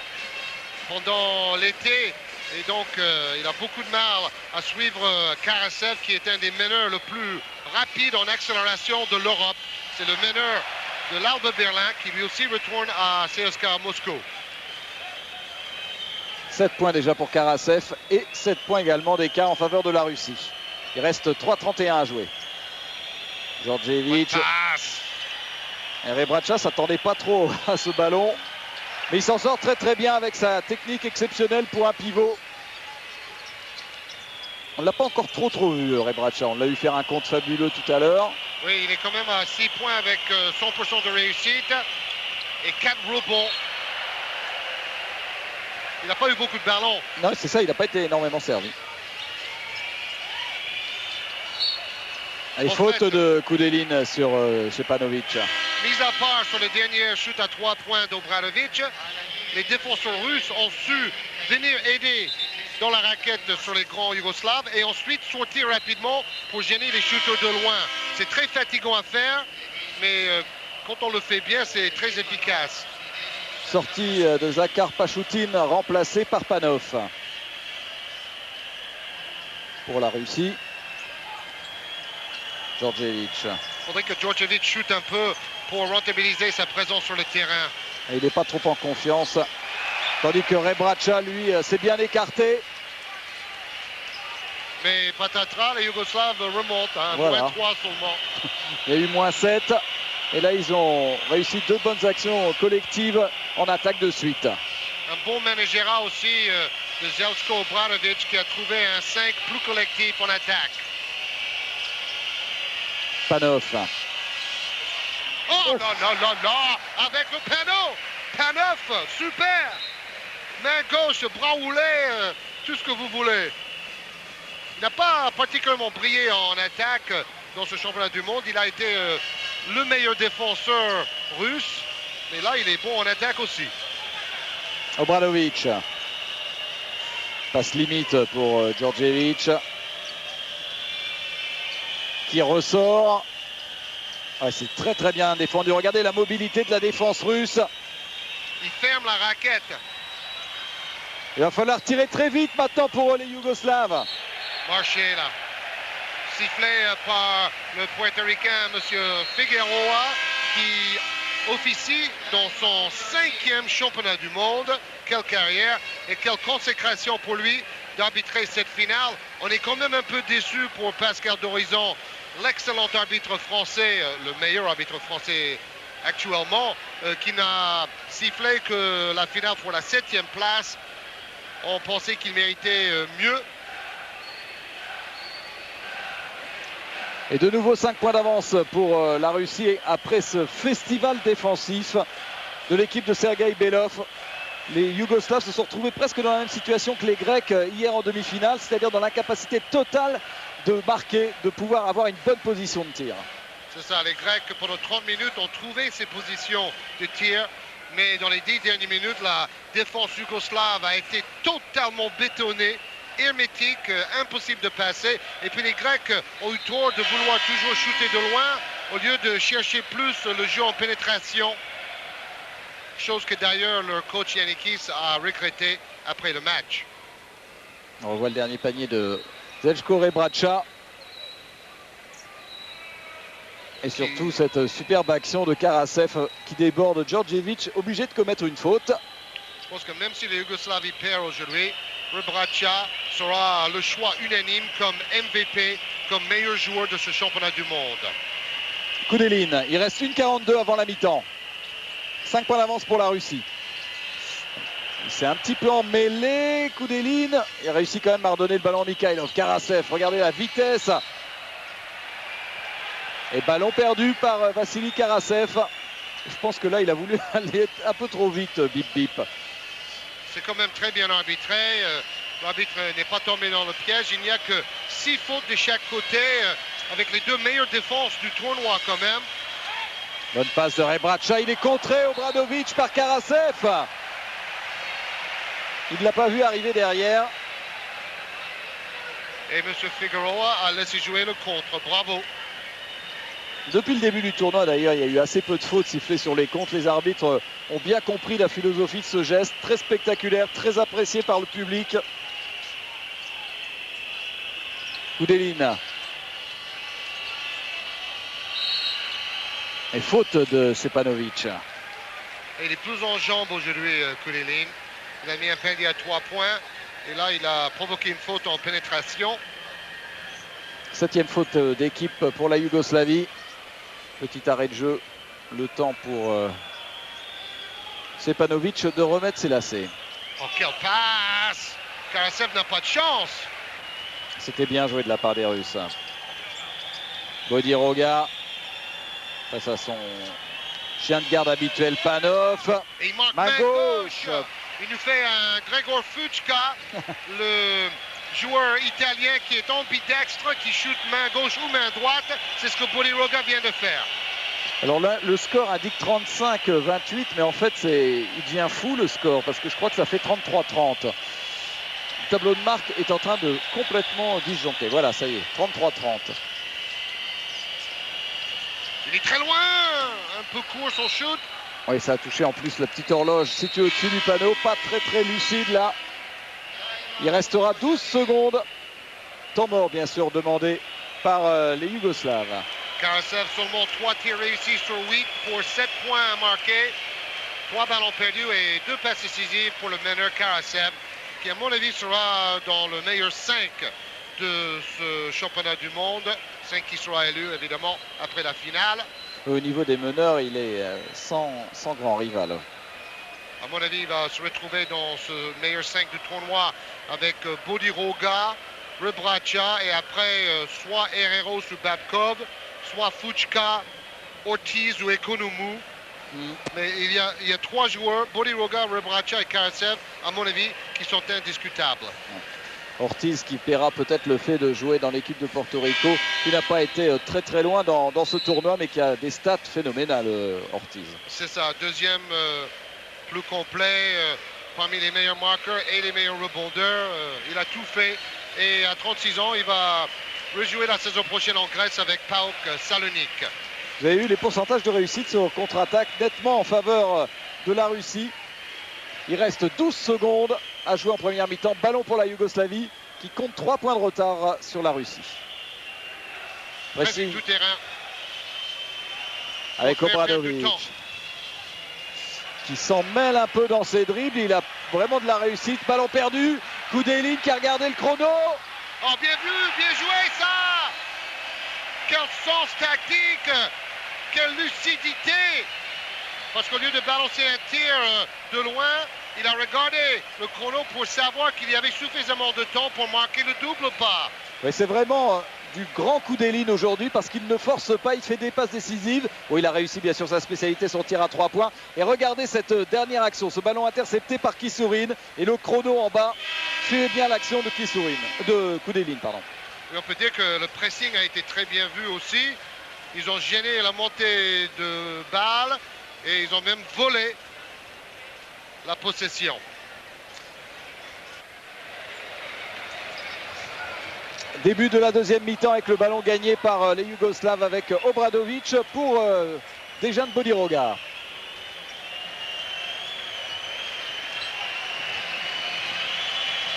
pendant l'été et donc il a beaucoup de mal à suivre Karasev, qui est un des meneurs le plus rapides en accélération de l'Europe. C'est le meneur de l'Alba Berlin qui lui aussi retourne à CSKA Moscou. 7 points déjà pour Karasev et 7 points également d'écart en faveur de la Russie. Il reste 3:31 à jouer. Djordjevic. Et Rebraca s'attendait pas trop à ce ballon. Mais il s'en sort très très bien avec sa technique exceptionnelle pour un pivot. On ne l'a pas encore trop vu, Rebraca. On l'a vu faire un compte fabuleux tout à l'heure. Oui, il est quand même à 6 points avec 100% de réussite et 4 rebonds. Il n'a pas eu beaucoup de ballons. Non, c'est ça, il n'a pas été énormément servi. Et faute de Koudelin sur Stepanovic. Mis à part sur le dernier shoot à 3 points d'Obradovic, les défenseurs russes ont su venir aider dans la raquette sur les grands yougoslaves et ensuite sortir rapidement pour gêner les shooters de loin. C'est très fatigant à faire, mais quand on le fait bien, c'est très efficace. Sortie de Zakhar Pachoutin, remplacé par Panov. Pour la Russie. Djordjevic. Il faudrait que Djordjevic chute un peu pour rentabiliser sa présence sur le terrain. Et il n'est pas trop en confiance. Tandis que Rebraca, lui, s'est bien écarté. Mais patatras, les Yougoslaves remontent. Hein, voilà. -3 seulement. Il y a eu -7. Et là, ils ont réussi 2 bonnes actions collectives en attaque de suite. Un bon managera aussi de Zeljko Obradovic qui a trouvé un 5 plus collectif en attaque. Panov. Oh non, non, non, non, avec le panneau. Panov, super. Main gauche, bras roulé, tout ce que vous voulez. Il n'a pas particulièrement brillé en attaque dans ce championnat du monde. Il a été le meilleur défenseur russe. Mais là, il est bon en attaque aussi. Obradovic. Passe limite pour Djordjevic. Qui ressort. Ah, c'est très très bien défendu. Regardez la mobilité de la défense russe. Il ferme la raquette. Il va falloir tirer très vite maintenant pour les Yougoslaves. Marché là. Sifflé par le Puertoricain, M. Figueroa, qui officie dans son 5e championnat du monde. Quelle carrière et quelle consécration pour lui d'arbitrer cette finale. On est quand même un peu déçu pour Pascal Dorizon, l'excellent arbitre français, le meilleur arbitre français actuellement, qui n'a sifflé que la finale pour la 7e place. On pensait qu'il méritait mieux. Et de nouveau 5 points d'avance pour la Russie après ce festival défensif de l'équipe de Sergueï Belov. Les Yougoslaves se sont retrouvés presque dans la même situation que les Grecs hier en demi-finale, c'est-à-dire dans l'incapacité totale de marquer, de pouvoir avoir une bonne position de tir. C'est ça, les Grecs pendant 30 minutes ont trouvé ces positions de tir, mais dans les 10 dernières minutes, la défense yougoslave a été totalement bétonnée, hermétique, impossible de passer. Et puis les Grecs ont eu tort de vouloir toujours shooter de loin au lieu de chercher plus le jeu en pénétration. Chose que d'ailleurs leur coach Yannikis a regretté après le match. On revoit le dernier panier de Zeljko Rebraca. Et surtout cette superbe action de Karasev qui déborde Djordjevic, obligé de commettre une faute. Je pense que même si les Yougoslavie perd aujourd'hui, Rebraca sera le choix unanime comme MVP, comme meilleur joueur de ce championnat du monde. Koudelin, il reste 1:42 avant la mi-temps. 5 points d'avance pour la Russie. Il s'est un petit peu emmêlé, Koudelin. Il a réussi quand même à redonner le ballon à Mikhailov. Karasev, regardez la vitesse. Et ballon perdu par Vassili Karasev. Je pense que là, il a voulu aller un peu trop vite, Bip Bip. C'est quand même très bien arbitré. L'arbitre n'est pas tombé dans le piège. Il n'y a que 6 fautes de chaque côté, avec les 2 meilleures défenses du tournoi quand même. Bonne passe de Rebraca. Il est contré Obradovic par Karasev. Il ne l'a pas vu arriver derrière. Et M. Figueroa a laissé jouer le contre. Bravo. Depuis le début du tournoi, d'ailleurs, il y a eu assez peu de fautes sifflées sur les comptes. Les arbitres ont bien compris la philosophie de ce geste. Très spectaculaire, très apprécié par le public. Koudelin. Et faute de Stepanovic. Et il est plus en jambes aujourd'hui, Koudelin. Il a mis un panier à 3 points. Et là, il a provoqué une faute en pénétration. 7e faute d'équipe pour la Yougoslavie. Petit arrêt de jeu. Le temps pour Stepanovic de remettre ses lacets. Oh, quelle passe! Karasev n'a pas de chance. C'était bien joué de la part des Russes. Bodiroga face à son chien de garde habituel, Panov. Et il manque main gauche. Il nous fait un Gregor Fuchka, le joueur italien qui est ambidextre, qui shoot main gauche ou main droite. C'est ce que Bodiroga vient de faire. Alors là, le score indique 35-28, mais en fait, il devient fou le score, parce que je crois que ça fait 33-30. Le tableau de marque est en train de complètement disjoncter. Voilà, ça y est, 33-30. Il est très loin, un peu court son shoot. Oui, ça a touché en plus la petite horloge située au-dessus du panneau. Pas très lucide là. Il restera 12 secondes. Temps mort, bien sûr, demandé par les Yougoslaves. Karasev, seulement 3 tirs réussis sur 8 pour 7 points marqués. 3 ballons perdus et 2 passes décisives pour le meneur Karasev, qui à mon avis sera dans le meilleur 5 de ce championnat du monde. 5 qui sera élu évidemment après la finale. Au niveau des meneurs, il est sans grand rival. À mon avis, il va se retrouver dans ce meilleur 5 du tournoi avec Bodiroga, Rebraca et après soit Herrero ou Babkov, soit Fuchka, Ortiz ou Ekonomou. Mais il y a 3 joueurs, Bodiroga, Rebraca et Karasev, à mon avis, qui sont indiscutables. Ortiz qui paiera peut-être le fait de jouer dans l'équipe de Porto Rico, qui n'a pas été très loin dans ce tournoi, mais qui a des stats phénoménales, Ortiz. C'est ça, deuxième plus complet, parmi les meilleurs marqueurs et les meilleurs rebondeurs. Il a tout fait et à 36 ans, il va rejouer la saison prochaine en Grèce avec PAOK Salonique. Vous avez eu les pourcentages de réussite sur contre-attaque nettement en faveur de la Russie. Il reste 12 secondes à jouer en première mi-temps. Ballon pour la Yougoslavie qui compte 3 points de retard sur la Russie. Presque tout terrain. Avec Obradovic qui s'en mêle un peu dans ses dribbles. Il a vraiment de la réussite. Ballon perdu. Koudelin qui a regardé le chrono. Oh, bien vu, bien joué ça. Quel sens tactique. Quelle lucidité. Parce qu'au lieu de balancer un tir de loin, il a regardé le chrono pour savoir qu'il y avait suffisamment de temps pour marquer le double pas. Oui, c'est vraiment du grand Koudelin aujourd'hui parce qu'il ne force pas, il fait des passes décisives. Bon, il a réussi bien sûr sa spécialité, son tir à 3 points. Et regardez cette dernière action, ce ballon intercepté par Kisourin et le chrono en bas fait bien l'action de Koudelin, pardon. Et on peut dire que le pressing a été très bien vu aussi. Ils ont gêné la montée de balles et ils ont même volé la possession. Début de la deuxième mi-temps avec le ballon gagné par les Yougoslaves avec Obradovic pour Dejan Bodiroga.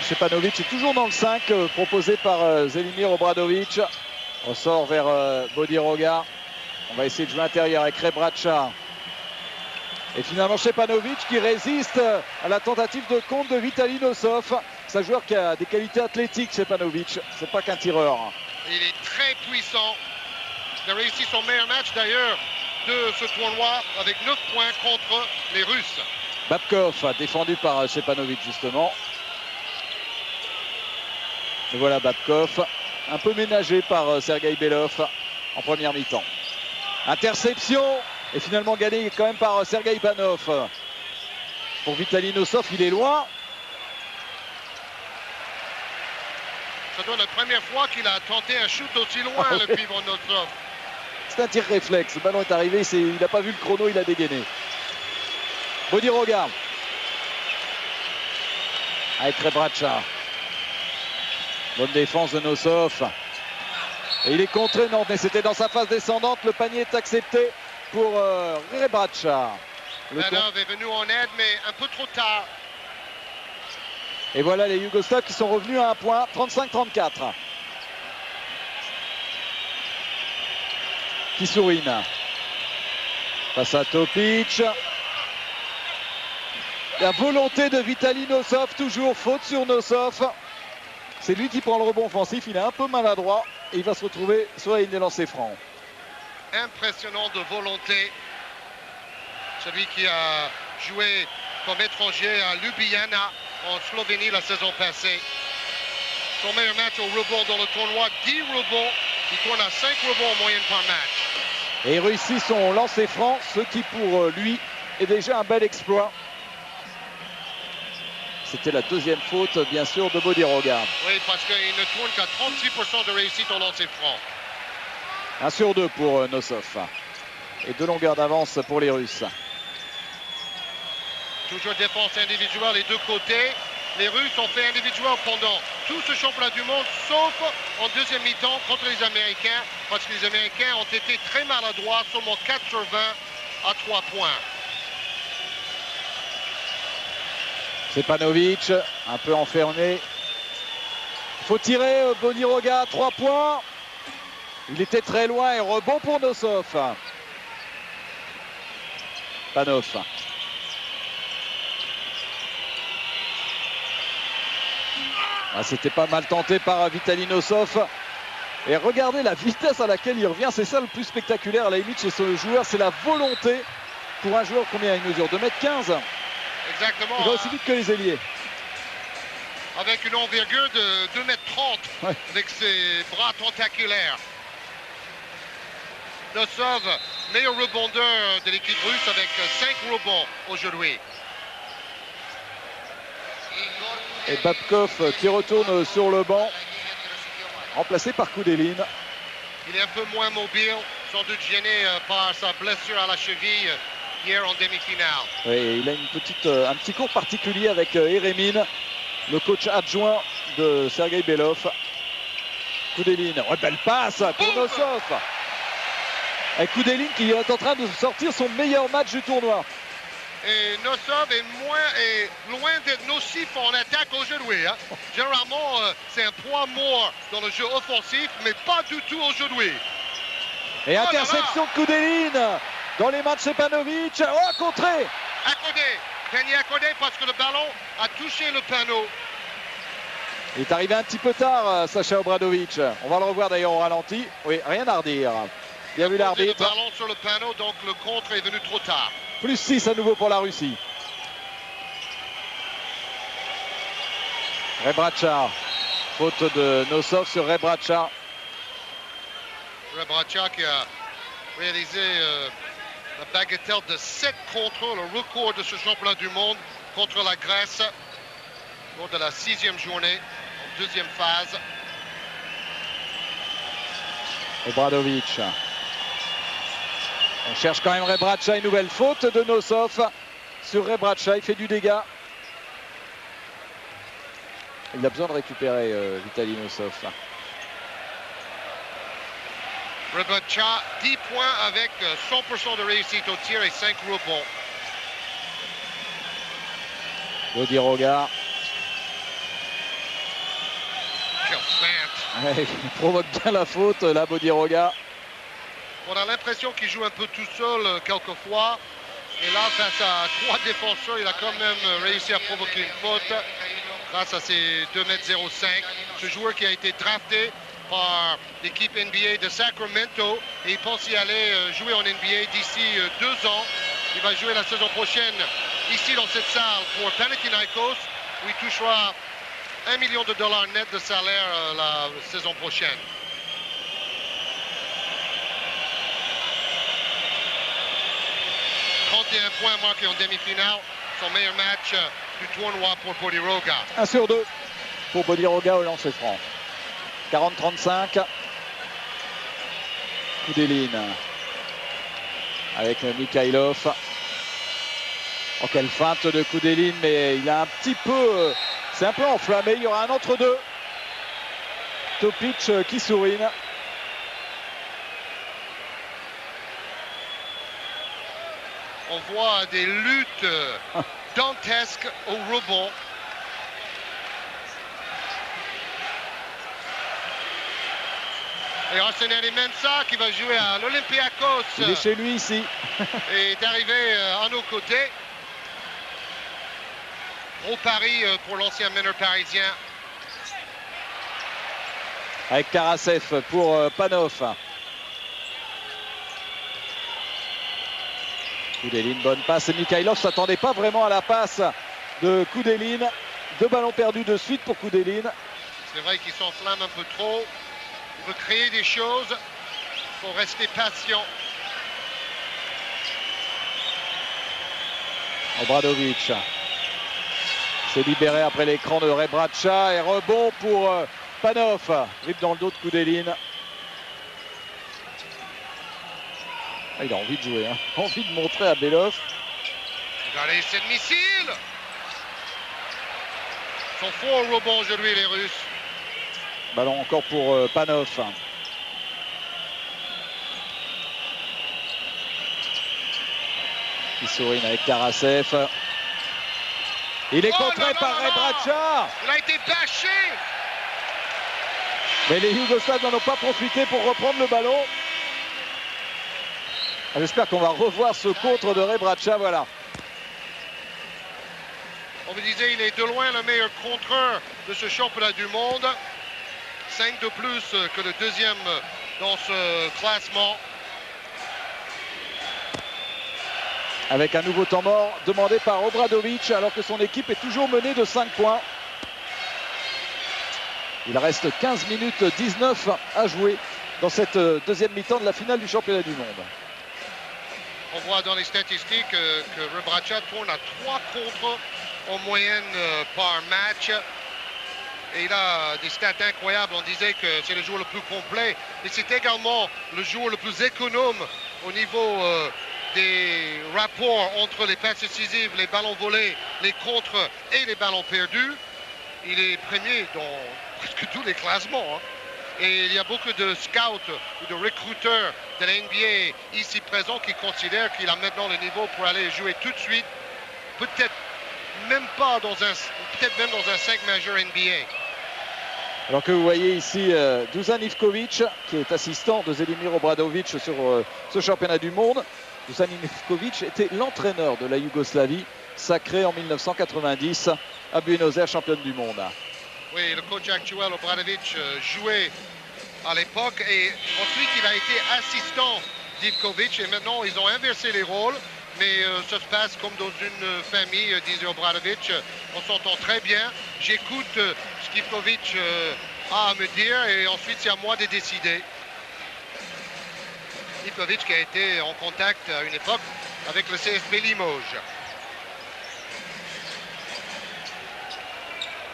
Stepanovic est toujours dans le 5 proposé par Zelimir Obradovic. Ressort vers Bodiroga. On va essayer de jouer intérieur avec Rebraca. Et finalement Stepanovic qui résiste à la tentative de contre de Vitaly Nosov. C'est un joueur qui a des qualités athlétiques, Stepanovic. C'est pas qu'un tireur. Il est très puissant. Il a réussi son meilleur match d'ailleurs de ce tournoi avec 9 points contre les Russes. Babkov défendu par Stepanovic justement. Et voilà Babkov, un peu ménagé par Sergei Belov en première mi-temps. Interception. Et finalement gagné quand même par Sergei Ivanov. Pour Vitaly Nosov, il est loin. Ça doit être la première fois qu'il a tenté un shoot aussi loin, le pivot Nosov. C'est un tir réflexe. Le ballon est arrivé, il n'a pas vu le chrono, il a dégainé. Bodiroga. Avec Rebraca. Bonne défense de Nosov. Et il est contré, non, mais c'était dans sa phase descendante. Le panier est accepté pour Rebraca. Ivanov est venu en aide, mais un peu trop tard. Et voilà les Yougoslaves qui sont revenus à un point, 35-34. Kisurine. Face à Topic. La volonté de Vitaly Nosov, toujours faute sur Nosov. C'est lui qui prend le rebond offensif, il est un peu maladroit et il va se retrouver sur la ligne des lancers francs. Impressionnant de volonté. Celui qui a joué comme étranger à Ljubljana en Slovénie la saison passée. Son meilleur match au rebond dans le tournoi, 10 rebonds. Il tourne à 5 rebonds en moyenne par match. Et il réussit son lancer franc, ce qui pour lui est déjà un bel exploit. C'était la deuxième faute, bien sûr, de Bodiroga. Oui, parce qu'il ne tourne qu'à 36% de réussite au lancer franc. 1 sur 2 pour Nosov. Et 2 longueurs d'avance pour les Russes. Toujours défense individuelle les deux côtés. Les Russes ont fait individuel pendant tout ce championnat du monde, sauf en deuxième mi-temps contre les Américains, parce que les Américains ont été très maladroits, seulement 4 sur 20 à 3 points. Stepanovic, un peu enfermé. Il faut tirer Bodiroga, 3 points. Il était très loin et rebond pour Nosov. Panov. Ah, c'était pas mal tenté par Vitaly Nosov. Et regardez la vitesse à laquelle il revient. C'est ça le plus spectaculaire à la limite chez ce joueur. C'est la volonté pour un joueur. Combien il mesure 2,15 m. Exactement. Il va aussi vite que les ailiers. Avec une envergure de 2,30 m, ouais. Avec ses bras tentaculaires. Nosov, meilleur rebondeur de l'équipe russe avec 5 rebonds aujourd'hui. Et Babkov qui retourne sur le banc, remplacé par Koudelin. Il est un peu moins mobile, sans doute gêné par sa blessure à la cheville hier en demi-finale. Oui, il a un petit cours particulier avec Eremin, le coach adjoint de Sergei Belov. Koudelin, ouais, belle passe pour Nosov. Et Koudelin qui est en train de sortir son meilleur match du tournoi. Et Nosov est loin d'être nocif en attaque aujourd'hui. Hein. Généralement, c'est un poids mort dans le jeu offensif, mais pas du tout aujourd'hui. Et interception de Koudelin dans les mains de Stepanovic. Oh, contré. À côté. Gagné à côté parce que le ballon a touché le panneau. Il est arrivé un petit peu tard, Sacha Obradovic. On va le revoir d'ailleurs au ralenti. Oui, rien à redire. Bien vu l'arbitre. Le ballon sur le panneau, donc le contre est venu trop tard. Plus 6 à nouveau pour la Russie. Rebraca. Faute de Nosov sur Rebraca. Rebraca qui a réalisé la bagatelle de 7 contrôles, le record de ce championnat du monde contre la Grèce lors de la 6e journée, en deuxième phase. Obradovic. On cherche quand même Rebraca, une nouvelle faute de Nosov sur Rebraca, il fait du dégât. Il a besoin de récupérer Vitaly Nosov. Rebraca, 10 points avec 100% de réussite au tir et 5 rebonds. Bodiroga. Quel feinte. Il provoque bien la faute, là, Bodiroga. On a l'impression qu'il joue un peu tout seul quelquefois. Et là, face à 3 défenseurs, il a quand même réussi à provoquer une faute grâce à ses 2,05 m. Ce joueur qui a été drafté par l'équipe NBA de Sacramento et il pense y aller jouer en NBA d'ici 2 ans. Il va jouer la saison prochaine ici dans cette salle pour Panathinaikos où il touchera $1 million net de salaire la saison prochaine. 21 points marqués en demi-finale. Son meilleur match du tournoi pour Bodiroga. 1 sur 2 pour Bodiroga au lancer franc. 40-35. Koudelin avec Mikhailov. Oh, quelle feinte de Koudelin, mais il a un petit peu... c'est un peu enflammé, il y aura un entre-deux. Topic qui sourine. On voit des luttes dantesques au rebond. Et Arsenal Mensah qui va jouer à l'Olympiakos. Il est chez lui ici. Est arrivé à nos côtés. Gros pari pour l'ancien meneur parisien. Avec Karasev pour Panov. Koudelin, bonne passe. Et Mikhailov ne s'attendait pas vraiment à la passe de Koudelin. 2 ballons perdus de suite pour Koudelin. C'est vrai qu'il s'enflamme un peu trop. Il veut créer des choses. Il faut rester patient. Obradovic s'est libéré après l'écran de Rebraca et rebond pour Panov. Dribble dans le dos de Koudelin. Ah, il a envie de jouer, hein. Envie de montrer à Belov. Regardez cette missile. Ils sont forts au rebond aujourd'hui, les Russes. Ballon encore pour Panov. Kissourine avec Karasev. Il est contré par Rebraca. Il a été bâché. Mais les Yougoslaves n'en ont pas profité pour reprendre le ballon. J'espère qu'on va revoir ce contre de Rebraca. Voilà. On me disait il est de loin le meilleur contreur de ce championnat du monde. 5 de plus que le deuxième dans ce classement. Avec un nouveau temps mort demandé par Obradovic alors que son équipe est toujours menée de 5 points. Il reste 15 minutes 19 à jouer dans cette deuxième mi-temps de la finale du championnat du monde. On voit dans les statistiques que Rebraca tourne à 3 contres en moyenne par match. Et il a des stats incroyables. On disait que c'est le joueur le plus complet. Mais c'est également le joueur le plus économe au niveau des rapports entre les passes décisives, les ballons volés, les contres et les ballons perdus. Il est premier dans presque tous les classements. Hein. Et il y a beaucoup de scouts ou de recruteurs de la NBA ici présents qui considèrent qu'il a maintenant le niveau pour aller jouer tout de suite, peut-être même même dans un 5 majeur NBA. Alors que vous voyez ici Dusan Ivkovic qui est assistant de Zelimir Obradovic sur ce championnat du monde. Dusan Ivkovic était l'entraîneur de la Yougoslavie, sacré en 1990 à Buenos Aires, championne du monde. Oui, le coach actuel Obradovic jouait à l'époque et ensuite il a été assistant d'Ivkovic et maintenant ils ont inversé les rôles. Mais ça se passe comme dans une famille, disait Obradovic. On s'entend très bien. J'écoute ce qu'Ivkovic a à me dire et ensuite c'est à moi de décider. Ivkovic qui a été en contact à une époque avec le CSP Limoges.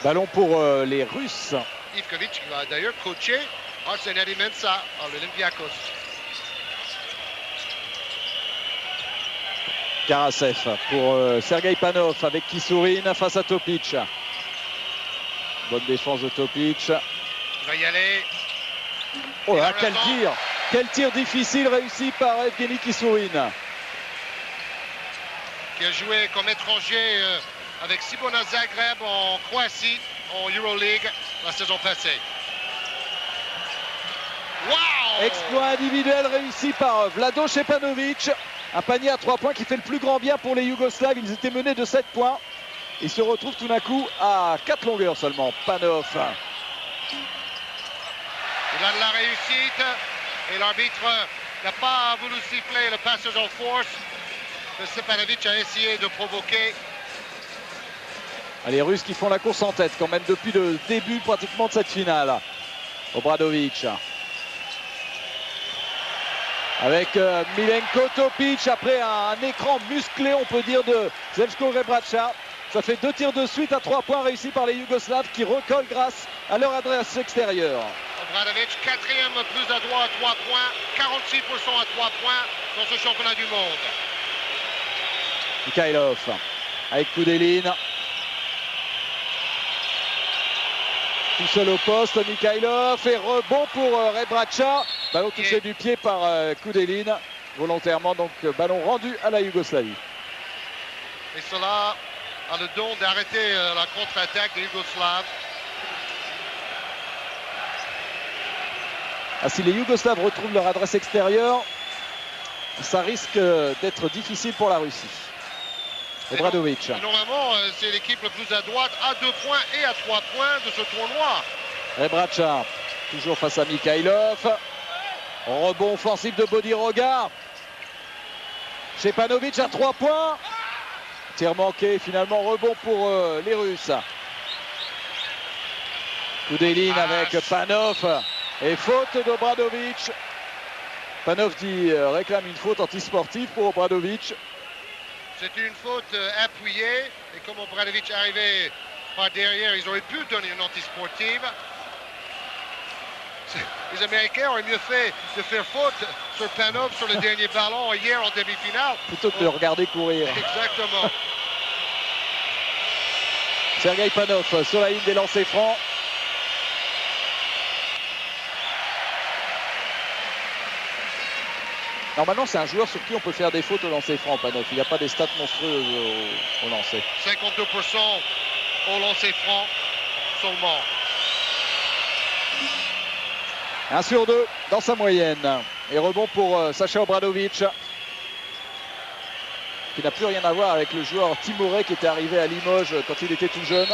Ballon pour les Russes. Ivkovic qui va d'ailleurs coacher Arsenal Mensah à l'Olympiakos. Karasev pour Sergei Panov avec Kissourine face à Topic. Bonne défense de Topic. Il va y aller. Oh là, quel tir! Quel tir difficile réussi par Evgeny Kissourine. Qui a joué comme étranger avec Cibona Zagreb en Croatie, en Euroleague, la saison passée. Wow! Exploit individuel réussi par Vlado Šepanović. Un panier à 3 points qui fait le plus grand bien pour les Yougoslaves. Ils étaient menés de 7 points. Ils se retrouvent tout d'un coup à 4 longueurs seulement. Panov. Il a de la réussite et l'arbitre n'a pas voulu siffler le passage en force que Šepanović a essayé de provoquer. Les Russes qui font la course en tête quand même depuis le début pratiquement de cette finale. Obradovic. Avec Milenko Topic après un écran musclé, on peut dire, de Zeljko Rebraca. Ça fait 2 tirs de suite à 3 points réussis par les Yougoslaves qui recollent grâce à leur adresse extérieure. Obradovic, 4e plus adroit à 3 points, 46% à 3 points dans ce championnat du monde. Mikhailov avec Koudelin. Tout seul au poste, Mikhailov et rebond pour Rebraca. Ballon touché du pied par Koudelin volontairement, donc ballon rendu à la Yougoslavie. Et cela a le don d'arrêter la contre-attaque des Yougoslaves. Ah, si les Yougoslaves retrouvent leur adresse extérieure, ça risque d'être difficile pour la Russie. Obradovic. Normalement, c'est l'équipe la plus à droite à 2 points et à 3 points de ce tournoi. Rebraca, toujours face à Mikhailov. Rebond offensif de Bodiroga. Stepanovic à 3 points. Tir manqué, finalement rebond pour les Russes. Koudelin avec Panov. Et faute d'Obradovic. Panov réclame une faute antisportive pour Obradovic. C'est une faute appuyée. Et comme Obradovic arrivait par derrière, ils auraient pu donner une antisportive. Les Américains auraient mieux fait de faire faute sur Panov sur le dernier ballon hier en demi-finale. Plutôt que de regarder courir. Exactement. Sergei Panov sur la ligne des lancers francs. Normalement, c'est un joueur sur qui on peut faire des fautes au lancer franc, Panov. Il n'y a pas des stats monstrueuses au lancer. 52% au lancer franc seulement. 1 sur 2 dans sa moyenne. Et rebond pour Sacha Obradovic, qui n'a plus rien à voir avec le joueur Timoré qui était arrivé à Limoges quand il était tout jeune.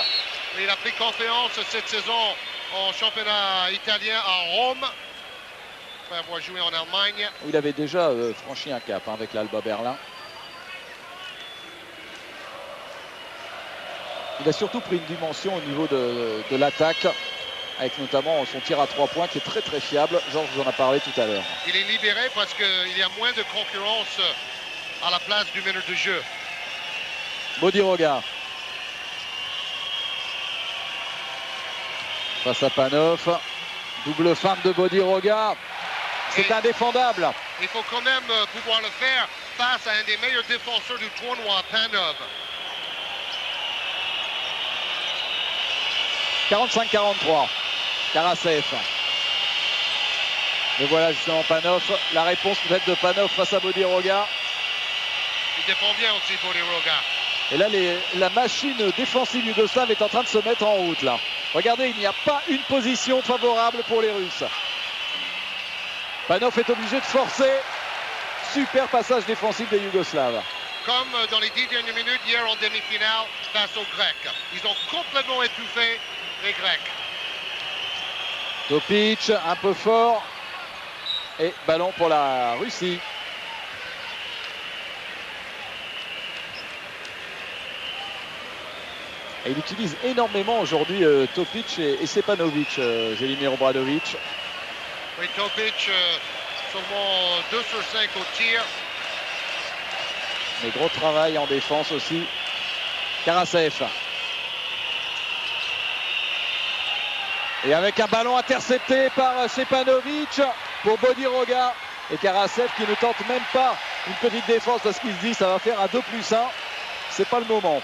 Il a pris confiance cette saison en championnat italien à Rome. Après avoir joué en Allemagne. Il avait déjà franchi un cap avec l'Alba Berlin. Il a surtout pris une dimension au niveau de l'attaque, avec notamment son tir à 3 points qui est très très fiable. Georges vous en a parlé tout à l'heure. Il est libéré parce qu'il y a moins de concurrence à la place du meneur de jeu. Bodiroga. Face à Panov. Double feinte de Bodiroga. C'est indéfendable. Il faut quand même pouvoir le faire face à un des meilleurs défenseurs du tournoi, Panov. 45-43. Karasev. Et voilà justement Panov. La réponse peut-être de Panov face à Bodiroga. Il défend bien aussi Bodiroga. Et là, la machine défensive yougoslave est en train de se mettre en route là. Regardez, il n'y a pas une position favorable pour les Russes. Panov est obligé de forcer. Super passage défensif des Yougoslaves. Comme dans les 10 dernières minutes hier en demi-finale face aux Grecs. Ils ont complètement étouffé les Grecs. Topic, un peu fort. Et ballon pour la Russie. Et il utilise énormément aujourd'hui Topic et Stepanovic, Jelimir Obradovic. Oui, Topic, seulement 2 sur 5 au tir. Mais gros travail en défense aussi. Karasev. Et avec un ballon intercepté par Stepanovic pour Bodiroga. Et Karasev qui ne tente même pas une petite défense parce qu'il se dit ça va faire un 2+1. C'est pas le moment.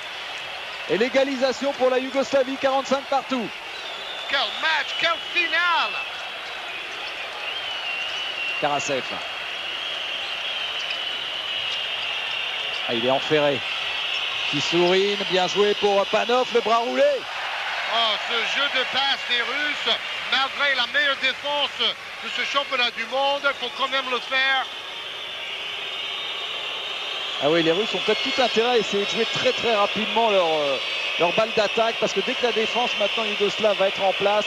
Et l'égalisation pour la Yougoslavie, 45 partout. Quel match, quelle finale! Karasev. Ah, il est enferré. Qui sourine, bien joué pour Panov, le bras roulé. Oh, ce jeu de passe des Russes, malgré la meilleure défense de ce championnat du monde, il faut quand même le faire. Ah oui, les Russes ont peut-être tout intérêt à essayer de jouer très très rapidement leur balle d'attaque, parce que dès que la défense maintenant yougoslave va être en place.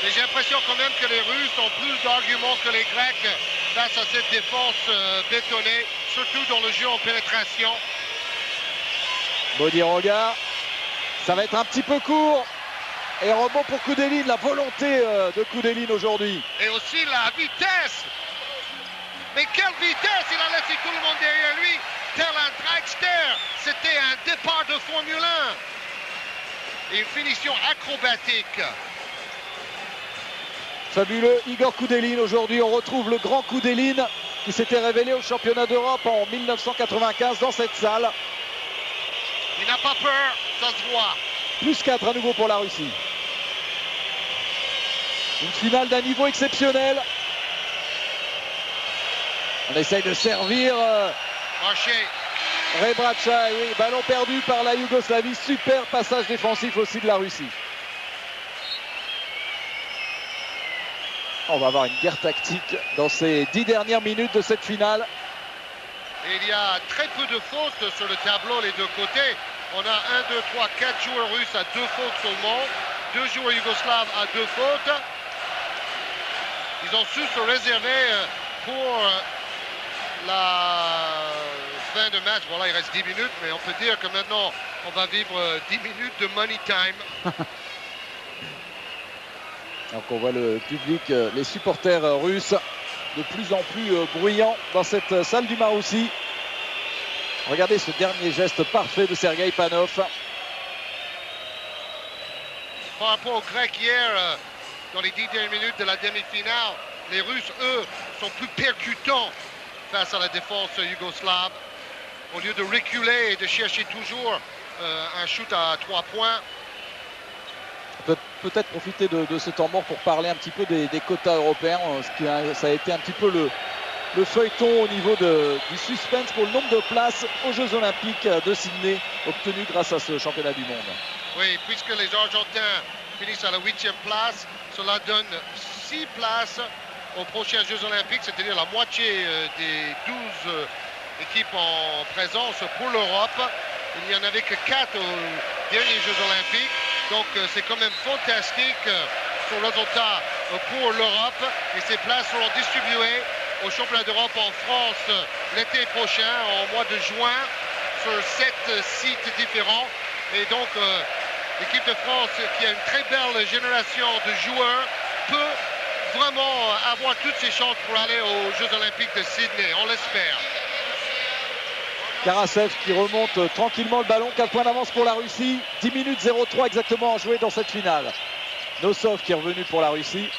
Mais j'ai l'impression quand même que les Russes ont plus d'arguments que les Grecs face à cette défense bétonnée, surtout dans le jeu en pénétration. Bodiroga, ça va être un petit peu court. Et rebond pour Koudelin, la volonté de Koudelin aujourd'hui. Et aussi la vitesse Mais quelle vitesse! Il a laissé tout le monde derrière lui, tel un dragster. C'était un départ de Formule 1. Et une finition acrobatique. Fabuleux Igor Koudelin. Aujourd'hui, on retrouve le grand Koudelin qui s'était révélé au championnat d'Europe en 1995 dans cette salle. Il n'a pas peur, ça se voit. Plus 4 à nouveau pour la Russie. Une finale d'un niveau exceptionnel. On essaye de servir. Rebraca, oui, ballon perdu par la Yougoslavie. Super passage défensif aussi de la Russie. On va avoir une guerre tactique dans ces 10 dernières minutes de cette finale. Et il y a très peu de fautes sur le tableau les deux côtés. On a 1, 2, 3, 4 joueurs russes à 2 fautes seulement. 2 joueurs yougoslaves à 2 fautes. Ils ont su se réserver pour la fin de match. Voilà, il reste 10 minutes, mais on peut dire que maintenant, on va vivre 10 minutes de money time. Donc on voit le public, les supporters russes de plus en plus bruyants dans cette salle du Maroussi. Regardez ce dernier geste parfait de Sergei Panov. Par rapport aux Grecs hier, dans les 10 dernières minutes de la demi-finale, les Russes, eux, sont plus percutants face à la défense yougoslave. Au lieu de reculer et de chercher toujours un shoot à 3 points. Peut-être profiter de ce temps mort pour parler un petit peu des quotas européens. Ça a été un petit peu le feuilleton au niveau du suspense pour le nombre de places aux Jeux Olympiques de Sydney obtenus grâce à ce championnat du monde. Oui, puisque les Argentins finissent à la 8e place, cela donne 6 places aux prochains Jeux Olympiques, c'est-à-dire la moitié des 12 équipes en présence pour l'Europe. Il n'y en avait que 4 aux derniers Jeux Olympiques. Donc c'est quand même fantastique ce résultat pour l'Europe. Et ces places seront distribuées au championnat d'Europe en France l'été prochain, au mois de juin, sur 7 sites différents. Et donc l'équipe de France, qui a une très belle génération de joueurs, peut vraiment avoir toutes ses chances pour aller aux Jeux Olympiques de Sydney. On l'espère. Karasev qui remonte tranquillement le ballon, 4 points d'avance pour la Russie, 10 minutes 0-3 exactement à jouer dans cette finale. Nosov qui est revenu pour la Russie.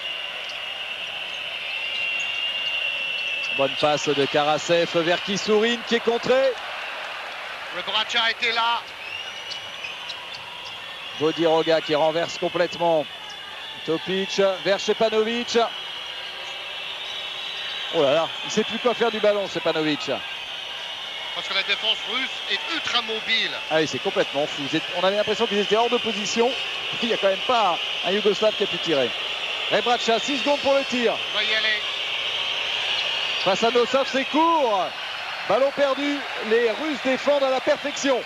Bonne passe de Karasev vers Kissourine qui est contré. Rebraca était là. Vodiroga qui renverse complètement. Topic vers Stepanovic. Oh là là, il ne sait plus quoi faire du ballon, Stepanovic. Parce que la défense russe est ultra mobile. Ah oui, c'est complètement fou. On avait l'impression qu'ils étaient hors de position. Il n'y a quand même pas un Yougoslave qui a pu tirer. Rebraca, 6 secondes pour le tir. Va y aller. Face à Nosov, c'est court. Ballon perdu. Les Russes défendent à la perfection.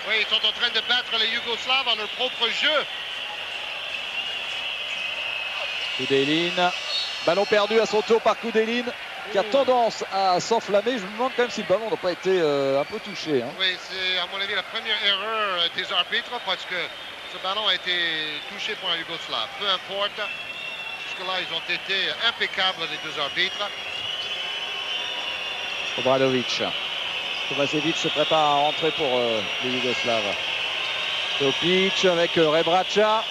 Oui, ils sont en train de battre les Yougoslaves à leur propre jeu. Koudelin. Ballon perdu à son tour par Koudelin, qui a tendance à s'enflammer. Je me demande quand même si le ballon n'a pas été un peu touché. Hein. Oui, c'est à mon avis la première erreur des arbitres, parce que ce ballon a été touché par un Yougoslave. Peu importe, jusque-là ils ont été impeccables les deux arbitres. Obradovic. Kovacevic se prépare à rentrer pour les Yougoslaves. Topic avec Rebraca.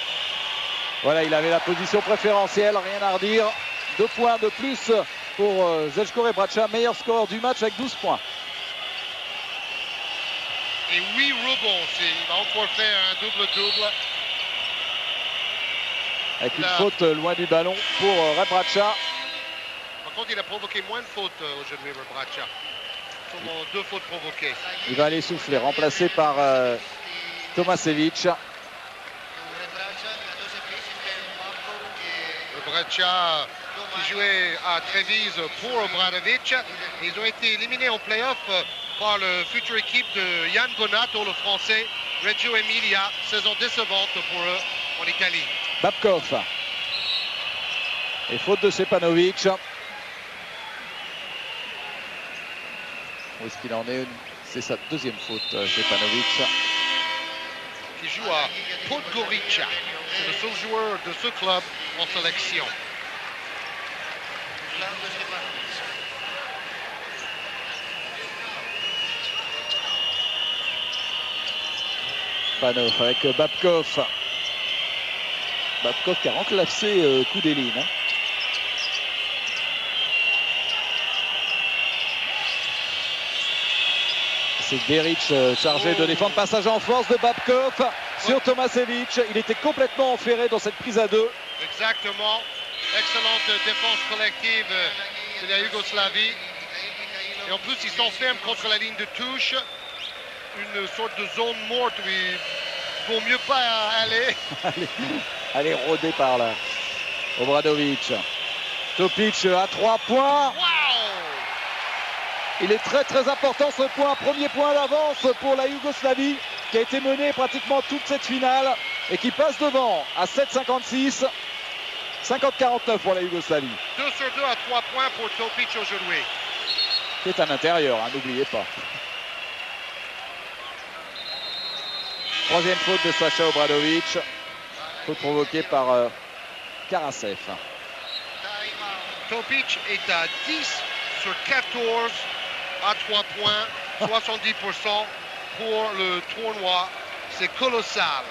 Voilà, il avait la position préférentielle, rien à redire. 2 points de plus pour Zeljko Rebraca, meilleur score du match avec 12 points. Et 8 rebonds, il va encore faire un double-double. Avec une faute loin du ballon pour Rebraca. Par contre, il a provoqué moins de fautes aujourd'hui, Rebraca. Seulement 2 fautes provoquées. Il va aller souffler, remplacé par Tomasevic. Rebraca qui jouait à Treviso pour Obradovic. Ils ont été éliminés en play-off par le future équipe de Jan Bonato, le français. Reggio Emilia, saison décevante pour eux en Italie. Babkov. Et faute de Stepanovic. Où est-ce qu'il en est? C'est sa 2e faute, Stepanovic. Qui joue à Podgorica. C'est le seul joueur de ce club en sélection. Stepanov avec Babkov. Babkov qui a remplacé Koudelin. Hein. C'est Beric chargé de défendre. Passage en force de Babkov sur Tomašević. Il était complètement enferré dans cette prise à deux. Exactement. Excellente défense collective de la Yougoslavie. Et en plus, ils s'enferment contre la ligne de touche. Une sorte de zone morte où il vaut mieux pas aller. Allez rôder par là. Obradović. Topic à 3 points. Wow! Il est très très important ce point. Premier point d'avance pour la Yougoslavie qui a été menée pratiquement toute cette finale et qui passe devant à 7,56. 50-49 pour la Yougoslavie. 2 sur 2 à 3 points pour Topic aujourd'hui. Qui est à l'intérieur, hein, n'oubliez pas. Troisième faute de Sacha Obradović. Faute provoquée par Karasev. Topic est à 10 sur 14 à 3 points, 70% pour le tournoi. C'est colossal.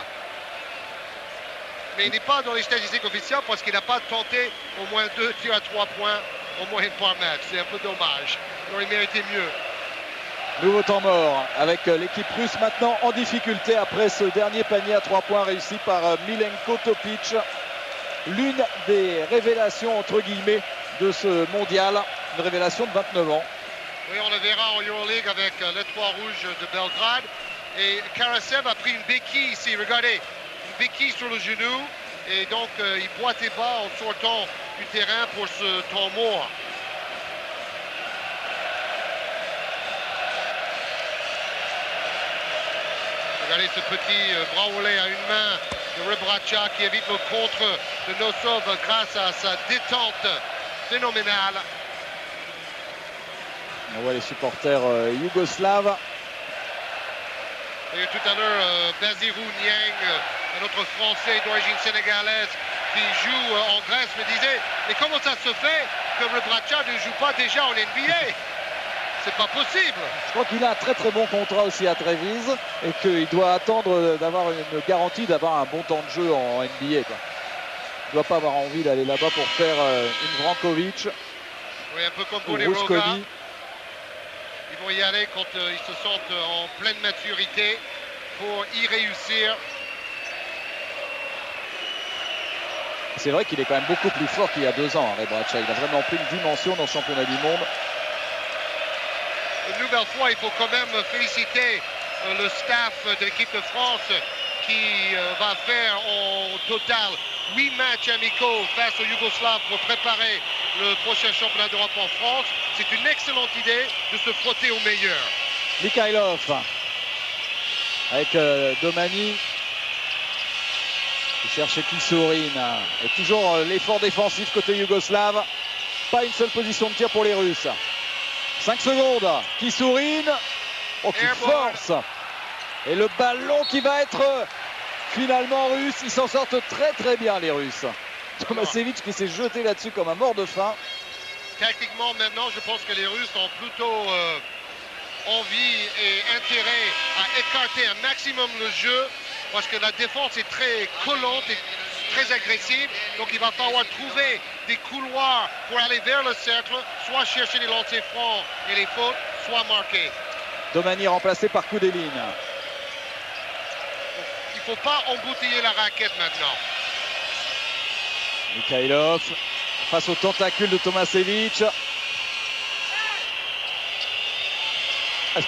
Mais il n'est pas dans les statistiques officielles parce qu'il n'a pas tenté au moins 2 tirs à 3 points au moins par match. C'est un peu dommage. Il aurait mérité mieux. Nouveau temps mort avec l'équipe russe maintenant en difficulté après ce dernier panier à 3 points réussi par Milenko Topic. L'une des révélations entre guillemets de ce mondial, une révélation de 29 ans. Oui, on le verra en Euroleague avec l'étoile rouge de Belgrade. Et Karasev a pris une béquille ici, regardez, une béquille sur le genou. Et donc il boitait bas en sortant du terrain pour ce temps mort. Regardez ce petit bras roulé à une main de Rebraca qui évite le contre de Nosov grâce à sa détente phénoménale. On voit les supporters yougoslaves. Et tout à l'heure, Basirou Niang, un autre Français d'origine sénégalaise qui joue en Grèce, me disait « Mais comment ça se fait que Rebraca ne joue pas déjà en NBA ?» C'est pas possible. Je crois qu'il a un très très bon contrat aussi à Treviso et qu'il doit attendre d'avoir une garantie d'avoir un bon temps de jeu en NBA. Quoi. Il ne doit pas avoir envie d'aller là-bas pour faire une Vrankovic. Oui, un peu comme pour les Roga. Ils vont y aller quand ils se sentent en pleine maturité pour y réussir. C'est vrai qu'il est quand même beaucoup plus fort qu'il y a 2 ans, Rebraca. Il a vraiment pris une dimension dans le championnat du monde. Une nouvelle fois, il faut quand même féliciter le staff de l'équipe de France qui va faire en total 8 matchs amicaux face aux Yougoslaves pour préparer le prochain championnat d'Europe en France. C'est une excellente idée de se frotter au meilleur. Mikhailov avec Domani qui cherche Kisourine. Et toujours l'effort défensif côté yougoslave. Pas une seule position de tir pour les Russes. 5 secondes, Kisourine, oh qui force. Et le ballon qui va être finalement russe. Ils s'en sortent très très bien les Russes. Tomašević qui s'est jeté là-dessus comme un mort de faim. Tactiquement maintenant, je pense que les Russes ont plutôt envie et intérêt à écarter un maximum le jeu parce que la défense est très collante et très agressive. Donc il va falloir trouver des couloirs pour aller vers le cercle, soit chercher les lancers francs et les fautes, soit marquer. Domani remplacé par Koudelin. Il ne faut pas embouteiller la raquette maintenant. Mikhailov face au tentacule de Tomašević. Ah,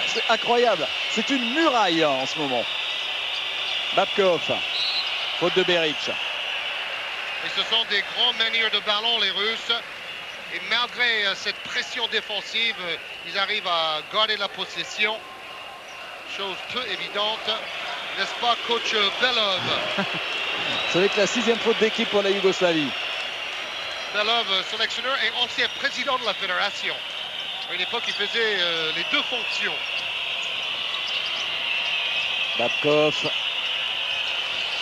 c'est incroyable. C'est une muraille en ce moment. Babkov. Faute de Beric. Et ce sont des grands manieurs de ballon, les Russes. Et malgré cette pression défensive, ils arrivent à garder la possession. Chose peu évidente. N'est-ce pas, coach Belov? C'est avec la 6e faute d'équipe pour la Yougoslavie. Belov, sélectionneur et ancien président de la fédération. À une époque, il faisait les 2 fonctions. Babkov.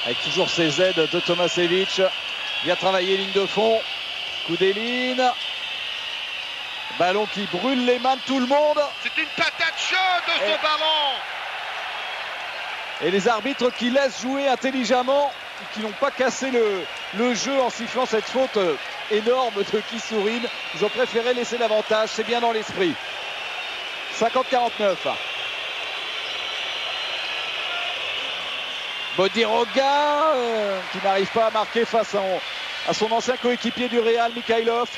Avec toujours ses aides de Tomašević. Vient travailler ligne de fond. Koudelin. Ballon qui brûle les mains de tout le monde. C'est une patate chaude de ce ballon. Et les arbitres qui laissent jouer intelligemment, qui n'ont pas cassé le jeu en sifflant cette faute énorme de Kissourine. Ils ont préféré laisser l'avantage, c'est bien dans l'esprit. 50-49. Bodiroga qui n'arrive pas à marquer face à son ancien coéquipier du Real, Mikhailov.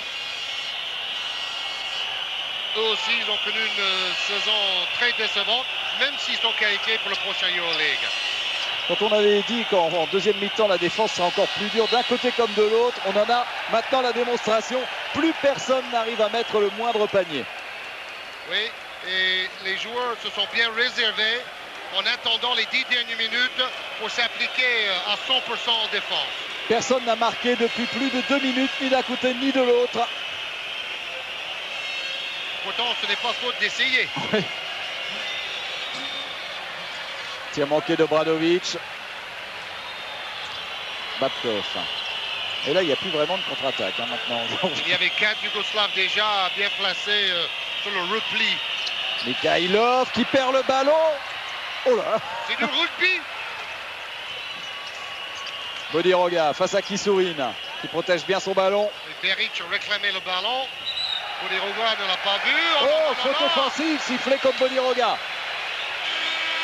Eux aussi, ils ont connu une saison très décevante, même s'ils sont qualifiés pour le prochain EuroLeague. Quand on avait dit qu'en deuxième mi-temps, la défense sera encore plus dure d'un côté comme de l'autre, on en a maintenant la démonstration. Plus personne n'arrive à mettre le moindre panier. Oui, et les joueurs se sont bien réservés en attendant les 10 dernières minutes pour s'appliquer à 100% en défense. Personne n'a marqué depuis plus de 2 minutes, ni d'un côté ni de l'autre. Pourtant, ce n'est pas faute d'essayer. Oui. Tir manqué de Bradovic. Babkov. Et là, il n'y a plus vraiment de contre-attaque maintenant. Il y avait 4 Yougoslaves déjà bien placés sur le repli. Mikhailov qui perd le ballon. Oh là. C'est du rugby. Bodiroga face à Kissourine qui protège bien son ballon. Beric réclamait le ballon. Bodiroga ne l'a pas vu. Oh, faute offensive, sifflé contre Bodiroga.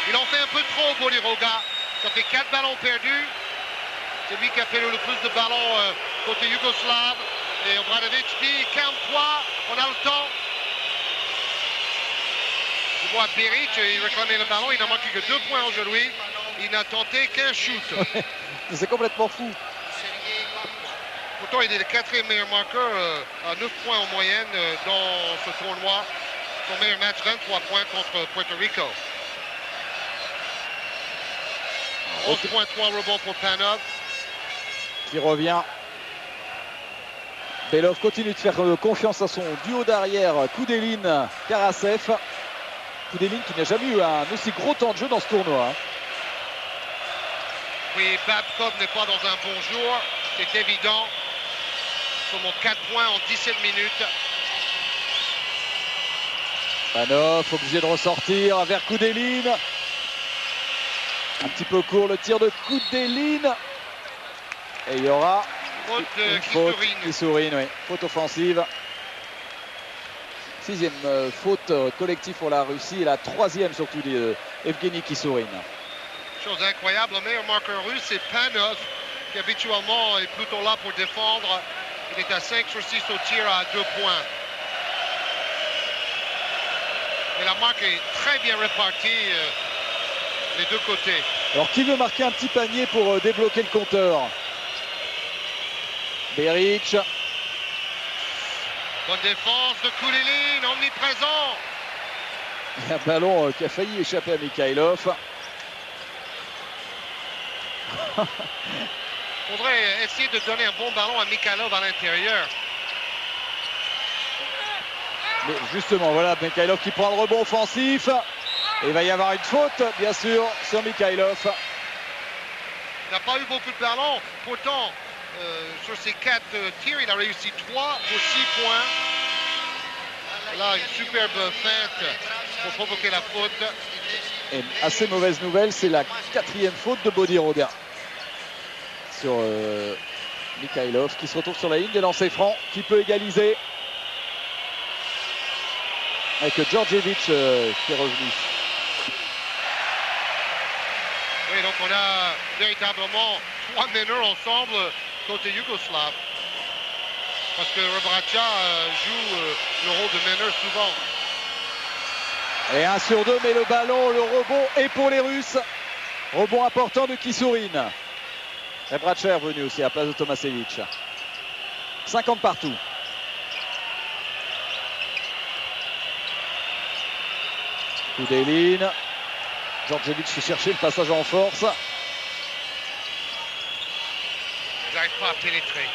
Il en fait un peu trop, Bodiroga. Ça fait 4 ballons perdus. C'est lui qui a perdu le plus de ballons côté yougoslave. Et Obradovic dit, calme-toi, on a le temps. Je vois Beric, il réclamait le ballon, il n'a manqué que 2 points aujourd'hui. Il n'a tenté qu'un shoot. C'est complètement fou. Pourtant, il est le 4e meilleur marqueur à 9 points en moyenne dans ce tournoi. Son meilleur match, 23 points contre Puerto Rico. 11 points, 3 rebonds pour Panov. Qui revient. Belov continue de faire confiance à son duo d'arrière, Koudelin, Karasev. Koudelin qui n'a jamais eu un aussi gros temps de jeu dans ce tournoi. Oui, Babkov n'est pas dans un bon jour, c'est évident. Seulement 4 points en 17 minutes. Panov obligé de ressortir vers Koudelin. Un petit peu court le tir de Koudelin. Et il y aura faute une faute Kissourine, oui. Faute offensive. 6e faute collective pour la Russie et la 3e surtout d'Evgeny Kissourine. Chose incroyable, le meilleur marqueur russe, c'est Panov, qui habituellement est plutôt là pour défendre. Il est à 5 sur 6 au tir à 2 points. Et la marque est très bien répartie des deux côtés. Alors qui veut marquer un petit panier pour débloquer le compteur? Beric. Bonne défense de Koudelin, omniprésent. Un ballon qui a failli échapper à Mikhailov. Il faudrait essayer de donner un bon ballon à Mikhailov à l'intérieur. Mais justement, voilà, Mikhailov qui prend le rebond offensif. Et il va y avoir une faute, bien sûr, sur Mikhailov. Il n'a pas eu beaucoup de ballons. Pourtant, sur ses 4 tirs, il a réussi 3 pour 6 points. Là, une superbe feinte pour provoquer la faute. Et assez mauvaise nouvelle, c'est la 4e faute de Bodiroga sur Mikhailov qui se retrouve sur la ligne des lancers francs, qui peut égaliser avec Djordjevic qui est revenu. Oui, donc on a véritablement 3 meneurs ensemble côté yougoslave. Parce que Rebraca joue le rôle de meneur souvent. Et 1 sur 2, mais le ballon, le rebond est pour les Russes. Rebond important de Kissourine. Rebraca est revenu aussi à la place de Tomasevic. 50 partout. Koudelin. Djordjevic qui cherchait le passage en force. Ils n'arrivent pas à pénétrer.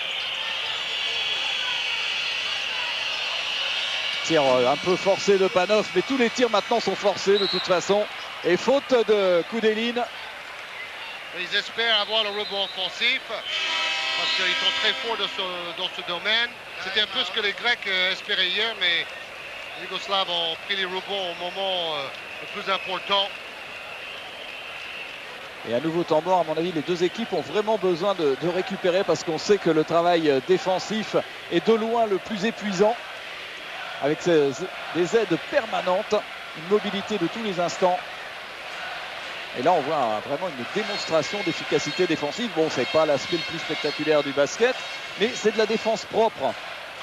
Tir un peu forcé de Panov, mais tous les tirs maintenant sont forcés de toute façon. Et faute de Koudelin. Ils espèrent avoir le rebond offensif parce qu'ils sont très forts dans ce domaine. C'était un peu ce que les Grecs espéraient hier, mais les Yougoslaves ont pris les rebonds au moment le plus important. Et à nouveau temps mort, à mon avis, les deux équipes ont vraiment besoin de récupérer parce qu'on sait que le travail défensif est de loin le plus épuisant avec des aides permanentes, une mobilité de tous les instants. Et là, on voit vraiment une démonstration d'efficacité défensive. Bon, c'est pas l'aspect le plus spectaculaire du basket, mais c'est de la défense propre.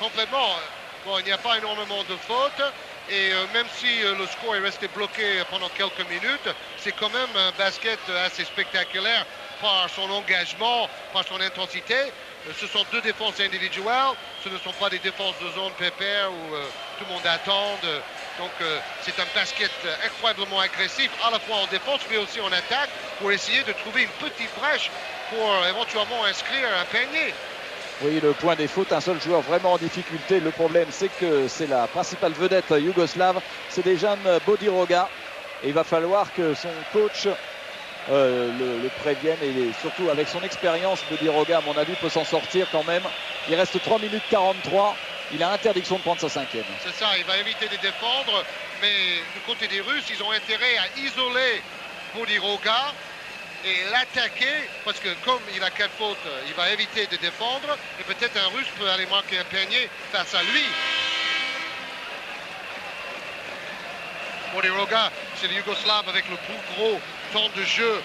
Complètement. Bon, il n'y a pas énormément de fautes. Et même si le score est resté bloqué pendant quelques minutes, c'est quand même un basket assez spectaculaire par son engagement, par son intensité. Ce sont deux défenses individuelles, ce ne sont pas des défenses de zone pépère où tout le monde attend. Donc c'est un basket incroyablement agressif, à la fois en défense mais aussi en attaque, pour essayer de trouver une petite brèche pour éventuellement inscrire un panier. Oui, le point des fautes, un seul joueur vraiment en difficulté. Le problème, c'est que c'est la principale vedette yougoslave, c'est Dejan Bodiroga. Et il va falloir que son coach le prévienne. Et surtout avec son expérience, Bodiroga, à mon avis, peut s'en sortir quand même. Il reste 3 minutes 43. Il a interdiction de prendre sa cinquième. C'est ça, il va éviter de défendre. Mais du côté des Russes, ils ont intérêt à isoler Bodiroga et l'attaquer, parce que comme il a 4 fautes, il va éviter de défendre, et peut-être un Russe peut aller marquer un panier face à lui. Bodiroga, c'est le Yougoslave avec le plus gros temps de jeu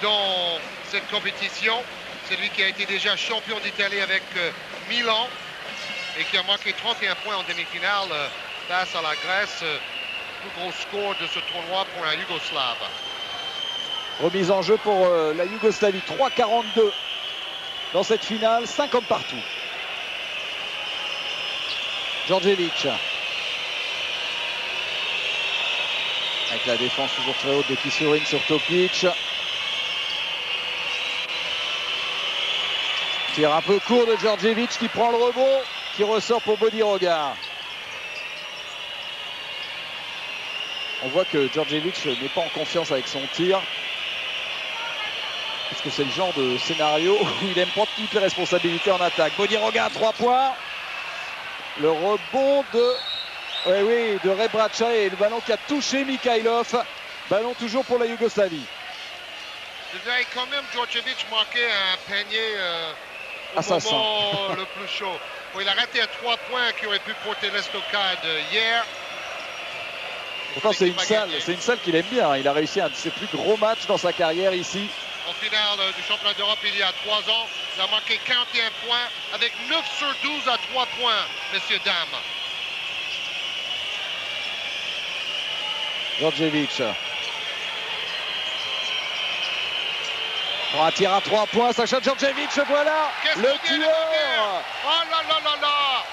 dans cette compétition. C'est lui qui a été déjà champion d'Italie avec Milan et qui a marqué 31 points en demi-finale face à la Grèce. Le plus gros score de ce tournoi pour un Yougoslave. Remise en jeu pour la Yougoslavie, 3,42 dans cette finale, 5 hommes partout. Djordjevic. Avec la défense toujours très haute de Kisurin sur Topic. Tire un peu court de Djordjevic qui prend le rebond, qui ressort pour Bodiroga. On voit que Djordjevic n'est pas en confiance avec son tir. Parce que c'est le genre de scénario où il aime prendre toutes les responsabilités en attaque. Bodiroga à 3 points. Le rebond de Rebraca et le ballon qui a touché Mikhailov. Ballon toujours pour la Yougoslavie. Je dirais quand même Djordjevic marquait un panier au moment le plus chaud. Bon, il a raté à 3 points qui aurait pu porter l'estocade hier. Pourtant c'est une salle qu'il aime bien. Il a réussi un de ses plus gros matchs dans sa carrière ici. En finale du championnat d'Europe il y a 3 ans, il a marqué 41 points avec 9 sur 12 à 3 points, messieurs, dames. Djordjevic. Pour un tir à 3 points, Sacha Djordjevic, voilà le tueur. Oh là là là là.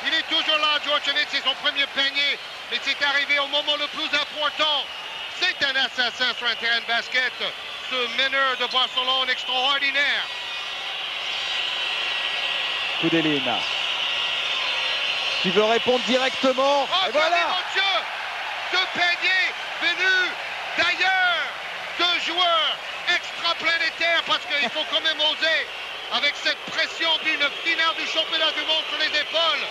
Il est toujours là, Djordjevic, c'est son premier panier, mais c'est arrivé au moment le plus important. C'est un assassin sur un terrain de basket, ce meneur de Barcelone extraordinaire. Koudelin qui veut répondre directement. Oh, et voilà, mon Dieu, deux paniers venus d'ailleurs, deux joueurs extraplanétaires, parce qu'il faut quand même oser avec cette pression d'une finale du championnat du monde sur les épaules.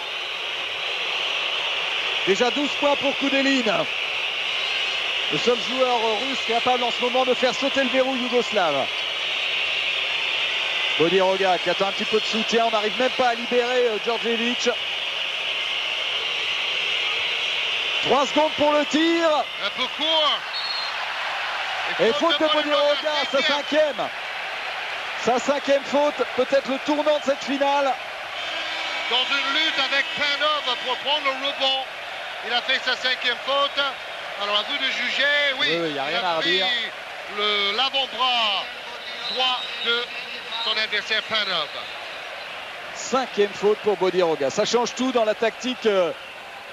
Déjà 12 points pour Koudelin. Le seul joueur russe capable en ce moment de faire sauter le verrou yougoslave. Bodiroga qui attend un petit peu de soutien. On n'arrive même pas à libérer Djordjevic. 3 secondes pour le tir. Un peu court. Et faute de Bodiroga, sa cinquième. Sa cinquième faute, peut-être le tournant de cette finale. Dans une lutte avec Panov pour prendre le rebond. Il a fait sa cinquième faute. Alors à vous de juger, oui, il n'y a rien à redire. L'avant-bras droit de son adversaire Panov. Cinquième faute pour Bodiroga. Ça change tout dans la tactique de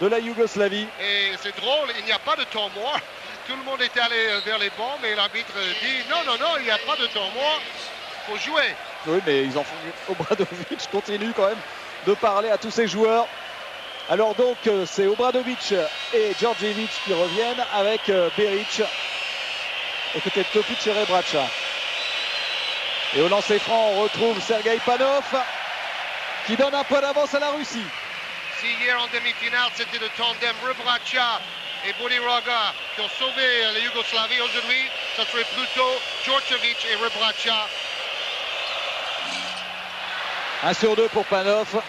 la Yougoslavie. Et c'est drôle, il n'y a pas de temps mort. Tout le monde est allé vers les bancs, mais l'arbitre dit non, il n'y a pas de temps mort. Il faut jouer. Oui, mais ils en font mieux. Obradovic continue quand même de parler à tous ses joueurs. Alors donc c'est Obradovic et Djordjevic qui reviennent avec Beric aux côtés de Topic et Rebraca. Et au lancer franc on retrouve Sergei Panov qui donne un point d'avance à la Russie. Si hier en demi-finale c'était le tandem Rebraca et Bodiroga qui ont sauvé la Yougoslavie, aujourd'hui ça serait plutôt Djordjevic et Rebraca. 1 sur 2 pour Panov.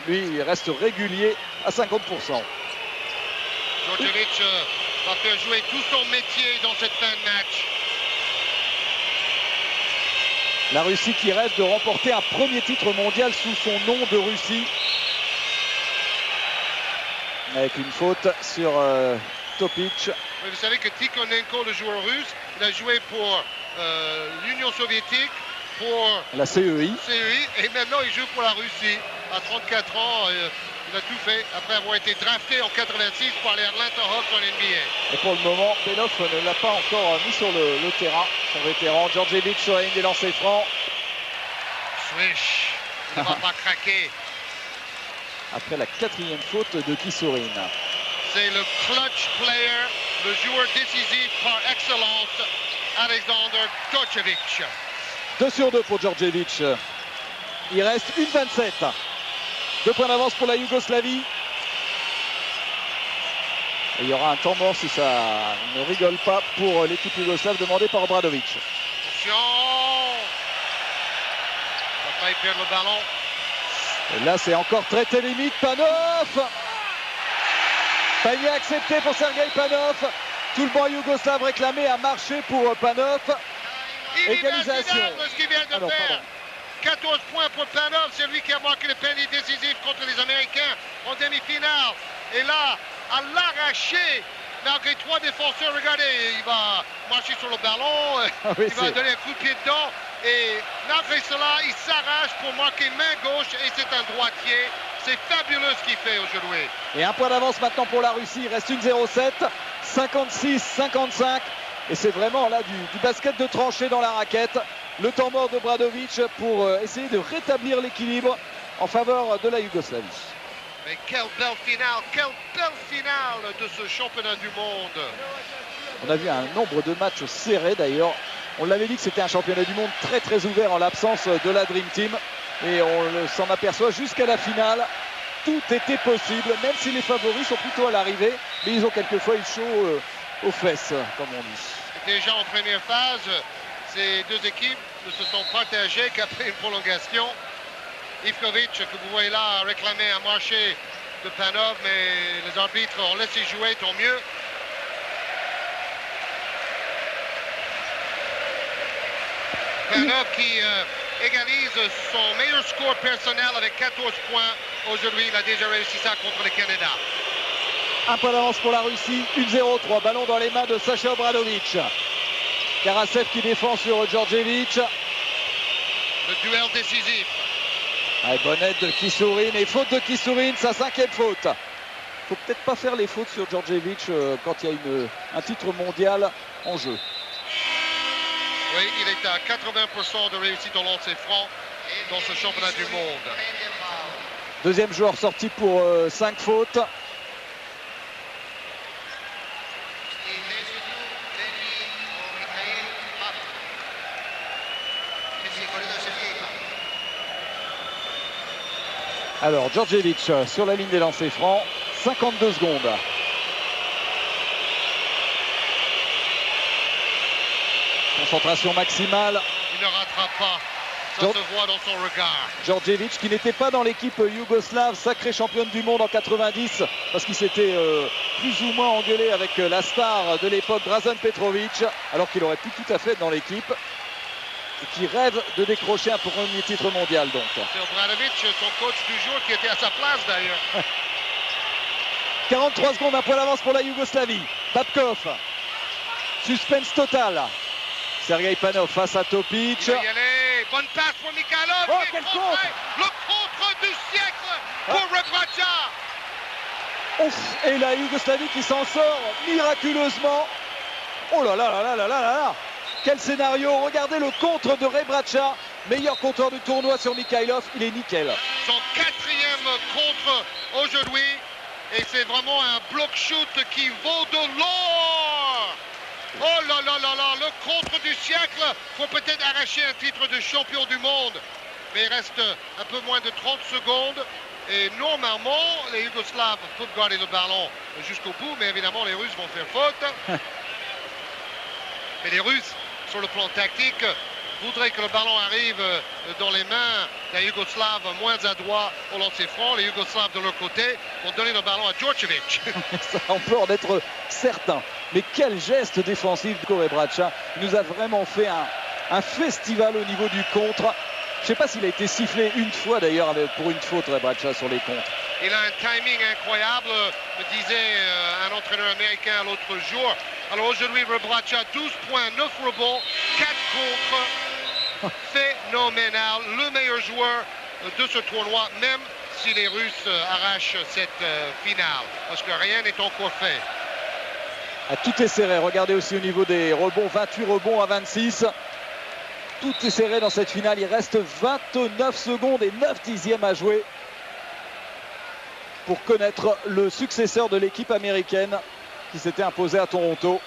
Lui, il reste régulier à 50%. Djordjevic va faire jouer tout son métier dans cette fin de match. La Russie qui rêve de remporter un premier titre mondial sous son nom de Russie. Avec une faute sur Topic. Oui, vous savez que Tikhonenko, le joueur russe, il a joué pour l'Union soviétique, pour la CEI. Et maintenant il joue pour la Russie. À 34 ans, il a tout fait après avoir été drafté en 86 par les Atlanta Hawks en NBA. Et pour le moment, Benov ne l'a pas encore mis sur le terrain. Son vétéran, Djordjevic sur la ligne des lancers francs. Swish, il ne va pas craquer. Après la 4e faute de Kissourine. C'est le clutch player, le joueur décisif par excellence, Alexander Djordjevic. 2 sur 2 pour Djordjevic. Il reste 1,27. 2 points d'avance pour la Yougoslavie. Et il y aura un temps mort si ça ne rigole pas pour l'équipe yougoslave demandée par Obradovic. Attention! Il va pas y perdre le ballon. Et là, c'est encore traité limite. Panov! Panier accepté pour Sergei Panov. Tout le banc yougoslave réclamé a marché pour Panov. Égalisation. Ce qu'il vient de faire. 14 points pour Panov, c'est lui qui a marqué le panier décisif contre les Américains en demi-finale. Et là, à l'arraché, malgré 3 défenseurs, regardez, il va marcher sur le ballon, il va donner un coup de pied dedans. Et malgré cela, il s'arrache pour marquer main gauche et c'est un droitier. C'est fabuleux ce qu'il fait aujourd'hui. Et un point d'avance maintenant pour la Russie. Il reste 1-0-7, 56-55. Et c'est vraiment là du basket de tranchée dans la raquette. Le temps mort de Obradovic pour essayer de rétablir l'équilibre en faveur de la Yougoslavie. Mais quelle belle finale de ce championnat du monde. On a vu un nombre de matchs serrés d'ailleurs. On l'avait dit que c'était un championnat du monde très très ouvert en l'absence de la Dream Team. Et on s'en aperçoit jusqu'à la finale. Tout était possible, même si les favoris sont plutôt à l'arrivée. Mais ils ont quelquefois eu chaud aux fesses, comme on dit. Déjà en première phase, ces deux équipes ne se sont partagées qu'après une prolongation. Ivkovic, que vous voyez là, a réclamé un marché de Panov, mais les arbitres ont laissé jouer, tant mieux. Panov qui égalise son meilleur score personnel avec 14 points. Aujourd'hui, il a déjà réussi ça contre le Canada. Un point d'avance pour la Russie, 1-0-3, ballon dans les mains de Sacha Obradovic. Karasev qui défend sur Djordjevic. Le duel décisif. Bonne aide de Kissourine et faute de Kissourine, sa 5e faute. Faut peut-être pas faire les fautes sur Djordjevic quand il y a un titre mondial en jeu. Oui, il est à 80% de réussite au lancer franc dans ce championnat du monde. Deuxième joueur sorti pour 5 fautes. Alors, Djordjevic sur la ligne des lancers francs, 52 secondes. Concentration maximale. Il ne rattrape pas, ça se voit dans son regard. Djordjevic qui n'était pas dans l'équipe yougoslave, sacrée championne du monde en 90, parce qu'il s'était plus ou moins engueulé avec la star de l'époque, Drazen Petrovic, alors qu'il aurait pu tout à fait être dans l'équipe. Et qui rêve de décrocher un premier titre mondial donc. C'est Obradovic, son coach du jour, qui était à sa place d'ailleurs. 43 secondes, un point d'avance pour la Yougoslavie. Babkov, suspense total. Sergei Panov face à Topic. Il va y aller. Bonne passe pour Mikhailov. Oh, quel contre! Le contre du siècle pour Rebraca. Ouf, et la Yougoslavie qui s'en sort miraculeusement. Oh là là là là là là là. Quel scénario! Regardez le contre de Rebraca, meilleur compteur du tournoi sur Mikhailov, il est nickel. Son 4e contre aujourd'hui, et c'est vraiment un block shoot qui vaut de l'or. Oh là là là là, le contre du siècle pour peut-être arracher un titre de champion du monde. Mais il reste un peu moins de 30 secondes. Et normalement, les Yougoslaves peuvent garder le ballon jusqu'au bout, mais évidemment, les Russes vont faire faute. Mais les Russes, sur le plan tactique, voudraient que le ballon arrive dans les mains d'un Yougoslave moins adroit au lancer franc. Les Yougoslaves de leur côté vont donner le ballon à Djordjevic. Ça, on peut en être certain. Mais quel geste défensif de Rebraca. Il nous a vraiment fait un festival au niveau du contre. Je ne sais pas s'il a été sifflé une fois d'ailleurs pour une faute, Rebraca, sur les contres. Il a un timing incroyable, me disait un entraîneur américain l'autre jour. Alors aujourd'hui, Rebraca, 12 points, 9 rebonds, 4 contre. Phénoménal, le meilleur joueur de ce tournoi, même si les Russes arrachent cette finale, parce que rien n'est encore fait. Tout est serré. Regardez aussi au niveau des rebonds, 28 rebonds à 26. Tout est serré dans cette finale. Il reste 29 secondes et 9 dixièmes à jouer pour connaître le successeur de l'équipe américaine qui s'était imposée à Toronto.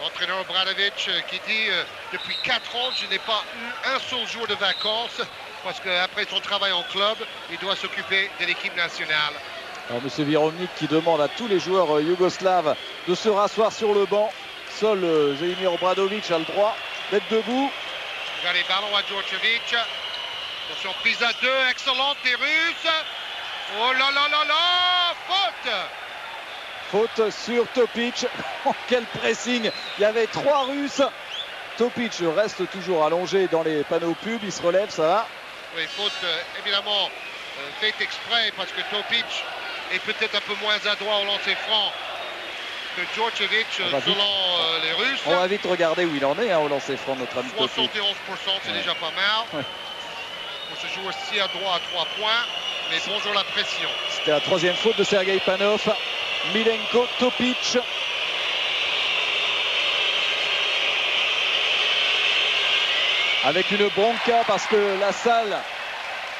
Entraîneur Obradovic qui dit depuis 4 ans, je n'ai pas eu un seul jour de vacances parce qu'après son travail en club, il doit s'occuper de l'équipe nationale. Alors, M. Virovnik qui demande à tous les joueurs yougoslaves de se rasseoir sur le banc. Seul Želimir Obradovic a le droit d'être debout. Regardez, ballon à Djordjevic. Attention, prise à 2, excellente des Russes. Oh là là là là, faute! Faute sur Topic. Quel pressing! Il y avait 3 Russes. Topic reste toujours allongé dans les panneaux pubs. Il se relève, ça va. Oui, faute évidemment faite exprès parce que Topic est peut-être un peu moins adroit au lancer franc que Djordjevic selon les Russes. On va vite regarder où il en est au lancer franc, notre ami Topic. 71%, c'est déjà pas mal. Ouais. Pour ce joueur si adroit à 3 points, mais bonjour la pression. C'était la 3e faute de Sergei Panov. Milenko Topic. Avec une bronca parce que la salle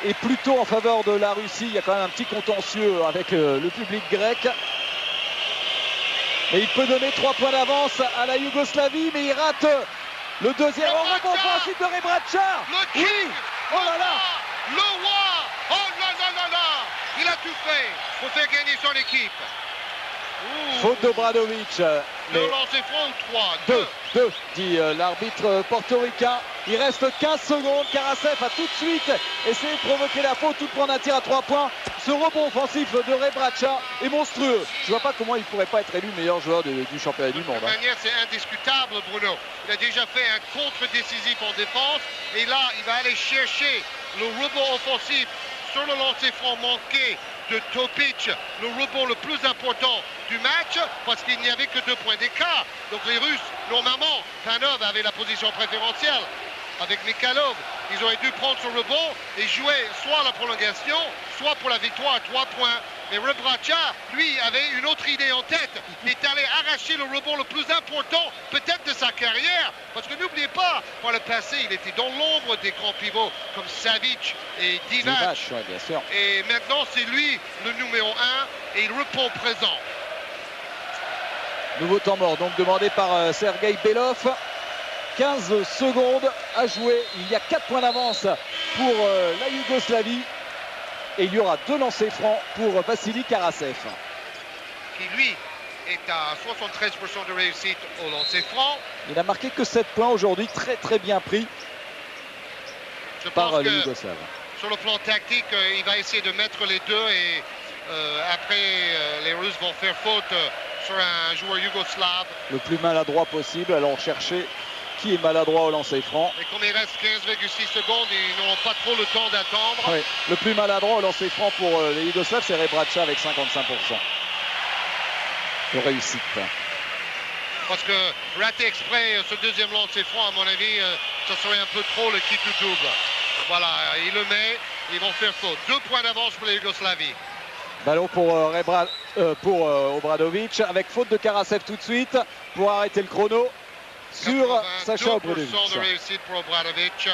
est plutôt en faveur de la Russie. Il y a quand même un petit contentieux avec le public grec. Et il peut donner 3 points d'avance à la Yougoslavie, mais il rate le deuxième. Rebond offensif de Rebraca. Le king, oui. Oh là là. Le roi. Oh là là là là. Il a tout fait pour faire gagner son équipe. Ouh. Faute d'Obradovic. Le lancer franc ou 3? 2, dit l'arbitre portoricain. Il reste 15 secondes. Karasev a tout de suite essayé de provoquer la faute, tout de prendre un tir à 3 points. Ce rebond offensif de Rebraca est monstrueux. Je vois pas comment il pourrait pas être élu meilleur joueur du championnat du monde. De toute manière, c'est indiscutable, Bruno. Il a déjà fait un contre décisif en défense. Et là, il va aller chercher le rebond offensif sur le lancer franc manqué de Topic, le rebond le plus important du match, parce qu'il n'y avait que 2 points d'écart. Donc les Russes, normalement, Panov avait la position préférentielle avec Mikhailov. Ils auraient dû prendre ce rebond et jouer soit à la prolongation, soit pour la victoire à 3 points. Mais Rebraca, lui, avait une autre idée en tête. Il est allé arracher le rebond le plus important, peut-être de sa carrière. Parce que n'oubliez pas, par le passé, il était dans l'ombre des grands pivots comme Savic et Divac. Ouais, bien sûr. Et maintenant, c'est lui le numéro 1 et il répond présent. Nouveau temps mort, donc demandé par Sergei Belov. 15 secondes à jouer. Il y a 4 points d'avance pour la Yougoslavie. Et il y aura 2 lancers francs pour Vassili Karasev. Qui, lui, est à 73% de réussite au lancer franc. Il n'a marqué que 7 points aujourd'hui, très très bien pris par les Yougoslaves. Sur le plan tactique, il va essayer de mettre les deux et après les Russes vont faire faute sur un joueur yougoslave. Le plus maladroit possible, alors chercher qui est maladroit au lancer franc. Et comme il reste 15,6 secondes, ils n'auront pas trop le temps d'attendre. Oui. Le plus maladroit au lancer franc pour les Yougoslaves, c'est Rebraca avec 55% de réussite. Parce que rater exprès ce deuxième lancer franc, à mon avis, ça serait un peu trop le kit ou double. Voilà, il le met, ils vont faire faute. 2 points d'avance pour la Yougoslavie. Ballon pour Obradovic, avec faute de Karasev tout de suite pour arrêter le chrono sur Sacha Obradovic. 82% de réussite pour Obradovic.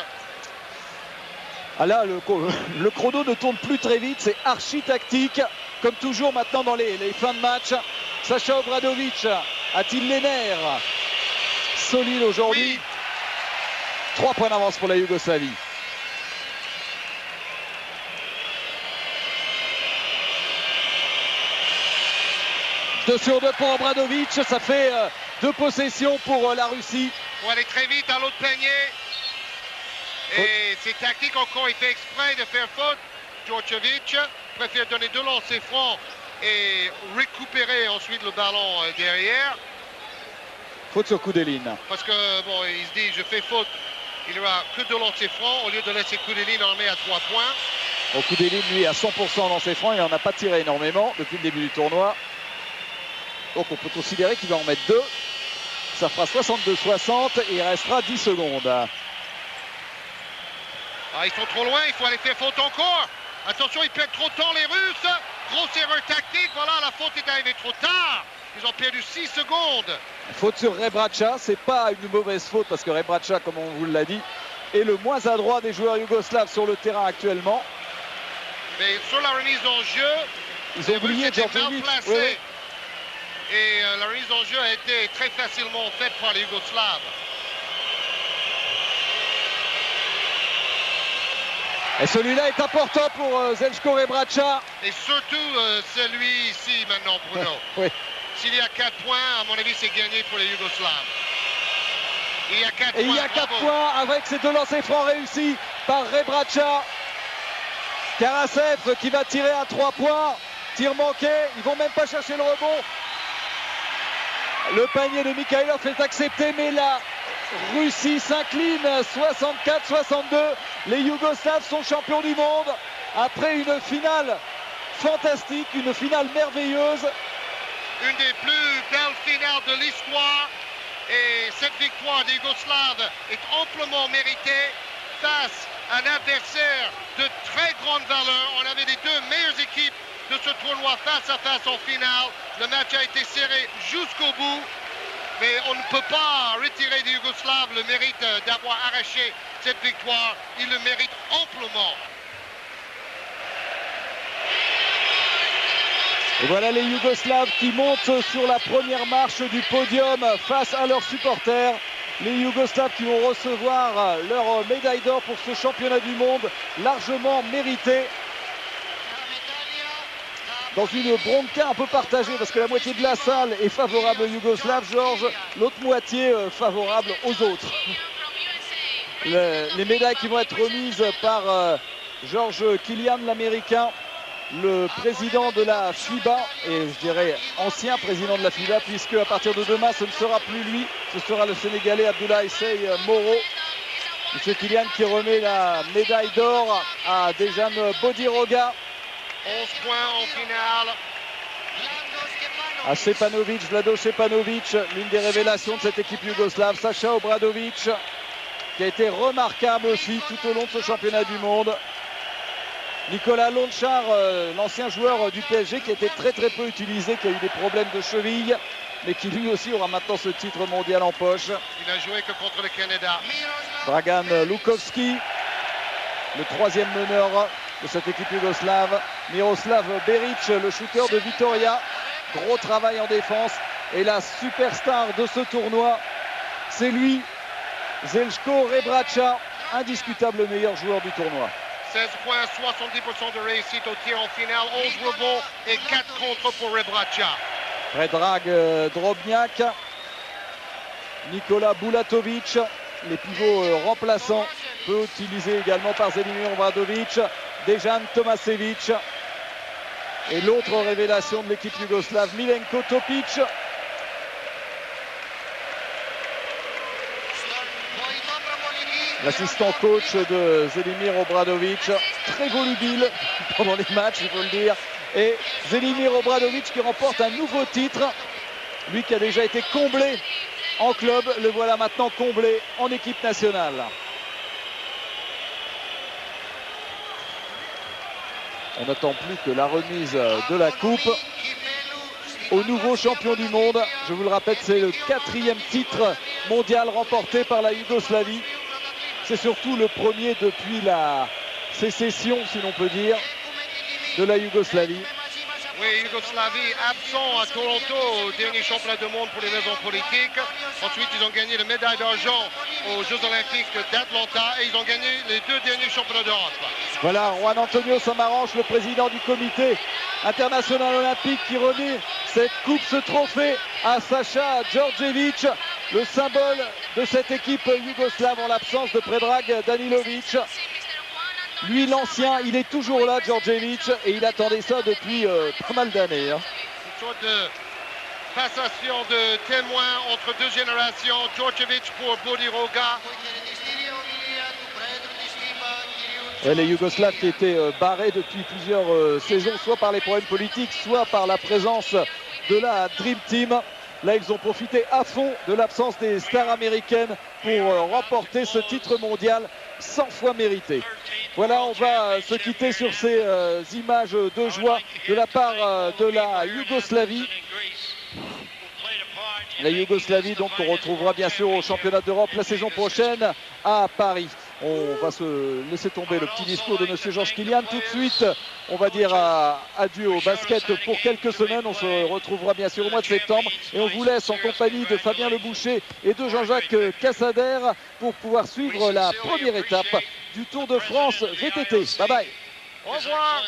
Ah là, le chrono ne tourne plus très vite, c'est archi tactique, comme toujours maintenant dans les fins de match. Sacha Obradovic a-t-il les nerfs solides aujourd'hui? Oui. 3 points d'avance pour la Yougoslavie. Deux sur 2 pour Obradovic, ça fait de possession pour la Russie. Il faut aller très vite à l'autre panier. Et c'est tactique encore, il fait exprès de faire faute. Djordjevic préfère donner 2 lancers francs et récupérer ensuite le ballon derrière. Faute sur Koudelin. Parce que bon, il se dit je fais faute, il n'y aura que 2 lancers francs au lieu de laisser Koudelin en met à 3 points. Bon, Koudelin lui à 100% dans ses francs, il n'en a pas tiré énormément depuis le début du tournoi. Donc on peut considérer qu'il va en mettre 2. Ça fera 62-60 et il restera 10 secondes. Ah, ils sont trop loin, il faut aller faire faute encore. Attention, ils perdent trop de temps les Russes. Grosse erreur tactique, voilà, la faute est arrivée trop tard. Ils ont perdu 6 secondes. Faute sur Rebraca, c'est pas une mauvaise faute parce que Rebraca, comme on vous l'a dit, est le moins adroit des joueurs yougoslaves sur le terrain actuellement. Mais sur la remise en jeu, ils ont oublié Djordjevic. Oui, oui. Et la remise en jeu a été très facilement faite par les Yougoslaves. Et celui-là est important pour Zeljko Rebraca. Et surtout celui ici maintenant, Bruno. Oui. S'il y a 4 points, à mon avis, c'est gagné pour les Yougoslaves. Il y a 4 points. Il y a 4 points avec ces 2 lancers francs réussis par Rebraca. Karasev qui va tirer à 3 points. Tir manqué. Ils vont même pas chercher le rebond. Le panier de Mikhailov est accepté, mais la Russie s'incline 64-62. Les Yougoslaves sont champions du monde après une finale fantastique, une finale merveilleuse. Une des plus belles finales de l'histoire. Et cette victoire des Yougoslaves est amplement méritée face à un adversaire de très grande valeur. On avait les 2 meilleures équipes de ce tournoi face à face en finale. Le match a été serré jusqu'au bout. Mais on ne peut pas retirer des Yougoslaves le mérite d'avoir arraché cette victoire. Ils le méritent amplement. Et voilà les Yougoslaves qui montent sur la première marche du podium face à leurs supporters. Les Yougoslaves qui vont recevoir leur médaille d'or pour ce championnat du monde largement mérité. Dans une bronca un peu partagée parce que la moitié de la salle est favorable aux Yougoslaves, Georges, l'autre moitié favorable aux autres. Les médailles qui vont être remises par Georges Kilian, l'Américain, le président de la FIBA, et je dirais ancien président de la FIBA, puisque à partir de demain, ce ne sera plus lui, ce sera le Sénégalais Abdoulaye Sey Moro. Monsieur Kilian qui remet la médaille d'or à Dejan Bodiroga. 11 points en finale. À Stepanovic, Vlado Stepanovic, l'une des révélations de cette équipe yougoslave. Sacha Obradovic, qui a été remarquable aussi tout au long de ce championnat du monde. Nicolas Lonchar, l'ancien joueur du PSG, qui a été très peu utilisé, qui a eu des problèmes de cheville, mais qui lui aussi aura maintenant ce titre mondial en poche. Il n'a joué que contre le Canada. Dragan Lukovski, le 3e meneur de cette équipe yougoslave. Miroslav Beric, le shooter de Vitoria. Gros travail en défense. Et la superstar de ce tournoi, c'est lui, Zeljko Rebraca, indiscutable meilleur joueur du tournoi. 16 points, 70% de réussite au tir en finale, 11 rebonds et 4 contres pour Rebraca. Predrag Drobniak, Nikola Bulatovic, les pivots remplaçants, peu utilisés également par Zelimir Obradovic, Dejan Tomasevic. Et l'autre révélation de l'équipe yougoslave, Milenko Topic. L'assistant coach de Zelimir Obradovic, très volubile pendant les matchs, il faut le dire. Et Zelimir Obradovic qui remporte un nouveau titre. Lui qui a déjà été comblé en club, le voilà maintenant comblé en équipe nationale. On n'attend plus que la remise de la coupe au nouveau champion du monde. Je vous le rappelle, c'est le 4e titre mondial remporté par la Yougoslavie. C'est surtout le premier depuis la sécession, si l'on peut dire, de la Yougoslavie. Oui, Yougoslavie absent à Toronto au dernier championnat du monde pour des raisons politiques. Ensuite, ils ont gagné la médaille d'argent aux Jeux Olympiques d'Atlanta et ils ont gagné les 2 derniers championnats d'Europe. Voilà, Juan Antonio Samaranch, le président du comité international olympique, qui remet cette coupe, ce trophée à Sacha Djordjevic, le symbole de cette équipe yougoslave en l'absence de Predrag Danilovic. Lui, l'ancien, il est toujours là, Djordjevic, et il attendait ça depuis pas mal d'années. Hein. Une sorte de passation de témoins entre deux générations. Djordjevic pour Bodiroga. Et les Yougoslaves qui étaient barrés depuis plusieurs saisons, soit par les problèmes politiques, soit par la présence de la Dream Team. Là, ils ont profité à fond de l'absence des stars américaines pour remporter ce titre mondial 100 fois mérité. Voilà, on va se quitter sur ces images de joie de la part de la Yougoslavie. La Yougoslavie, donc, qu'on retrouvera bien sûr au championnat d'Europe la saison prochaine à Paris. On va se laisser tomber le petit discours de monsieur Georges Kilian. Tout de suite, on va dire adieu au basket pour quelques semaines. On se retrouvera bien sûr au mois de septembre. Et on vous laisse en compagnie de Fabien Leboucher et de Jean-Jacques Cassader pour pouvoir suivre la première étape du Tour de France VTT. Bye bye. Au revoir.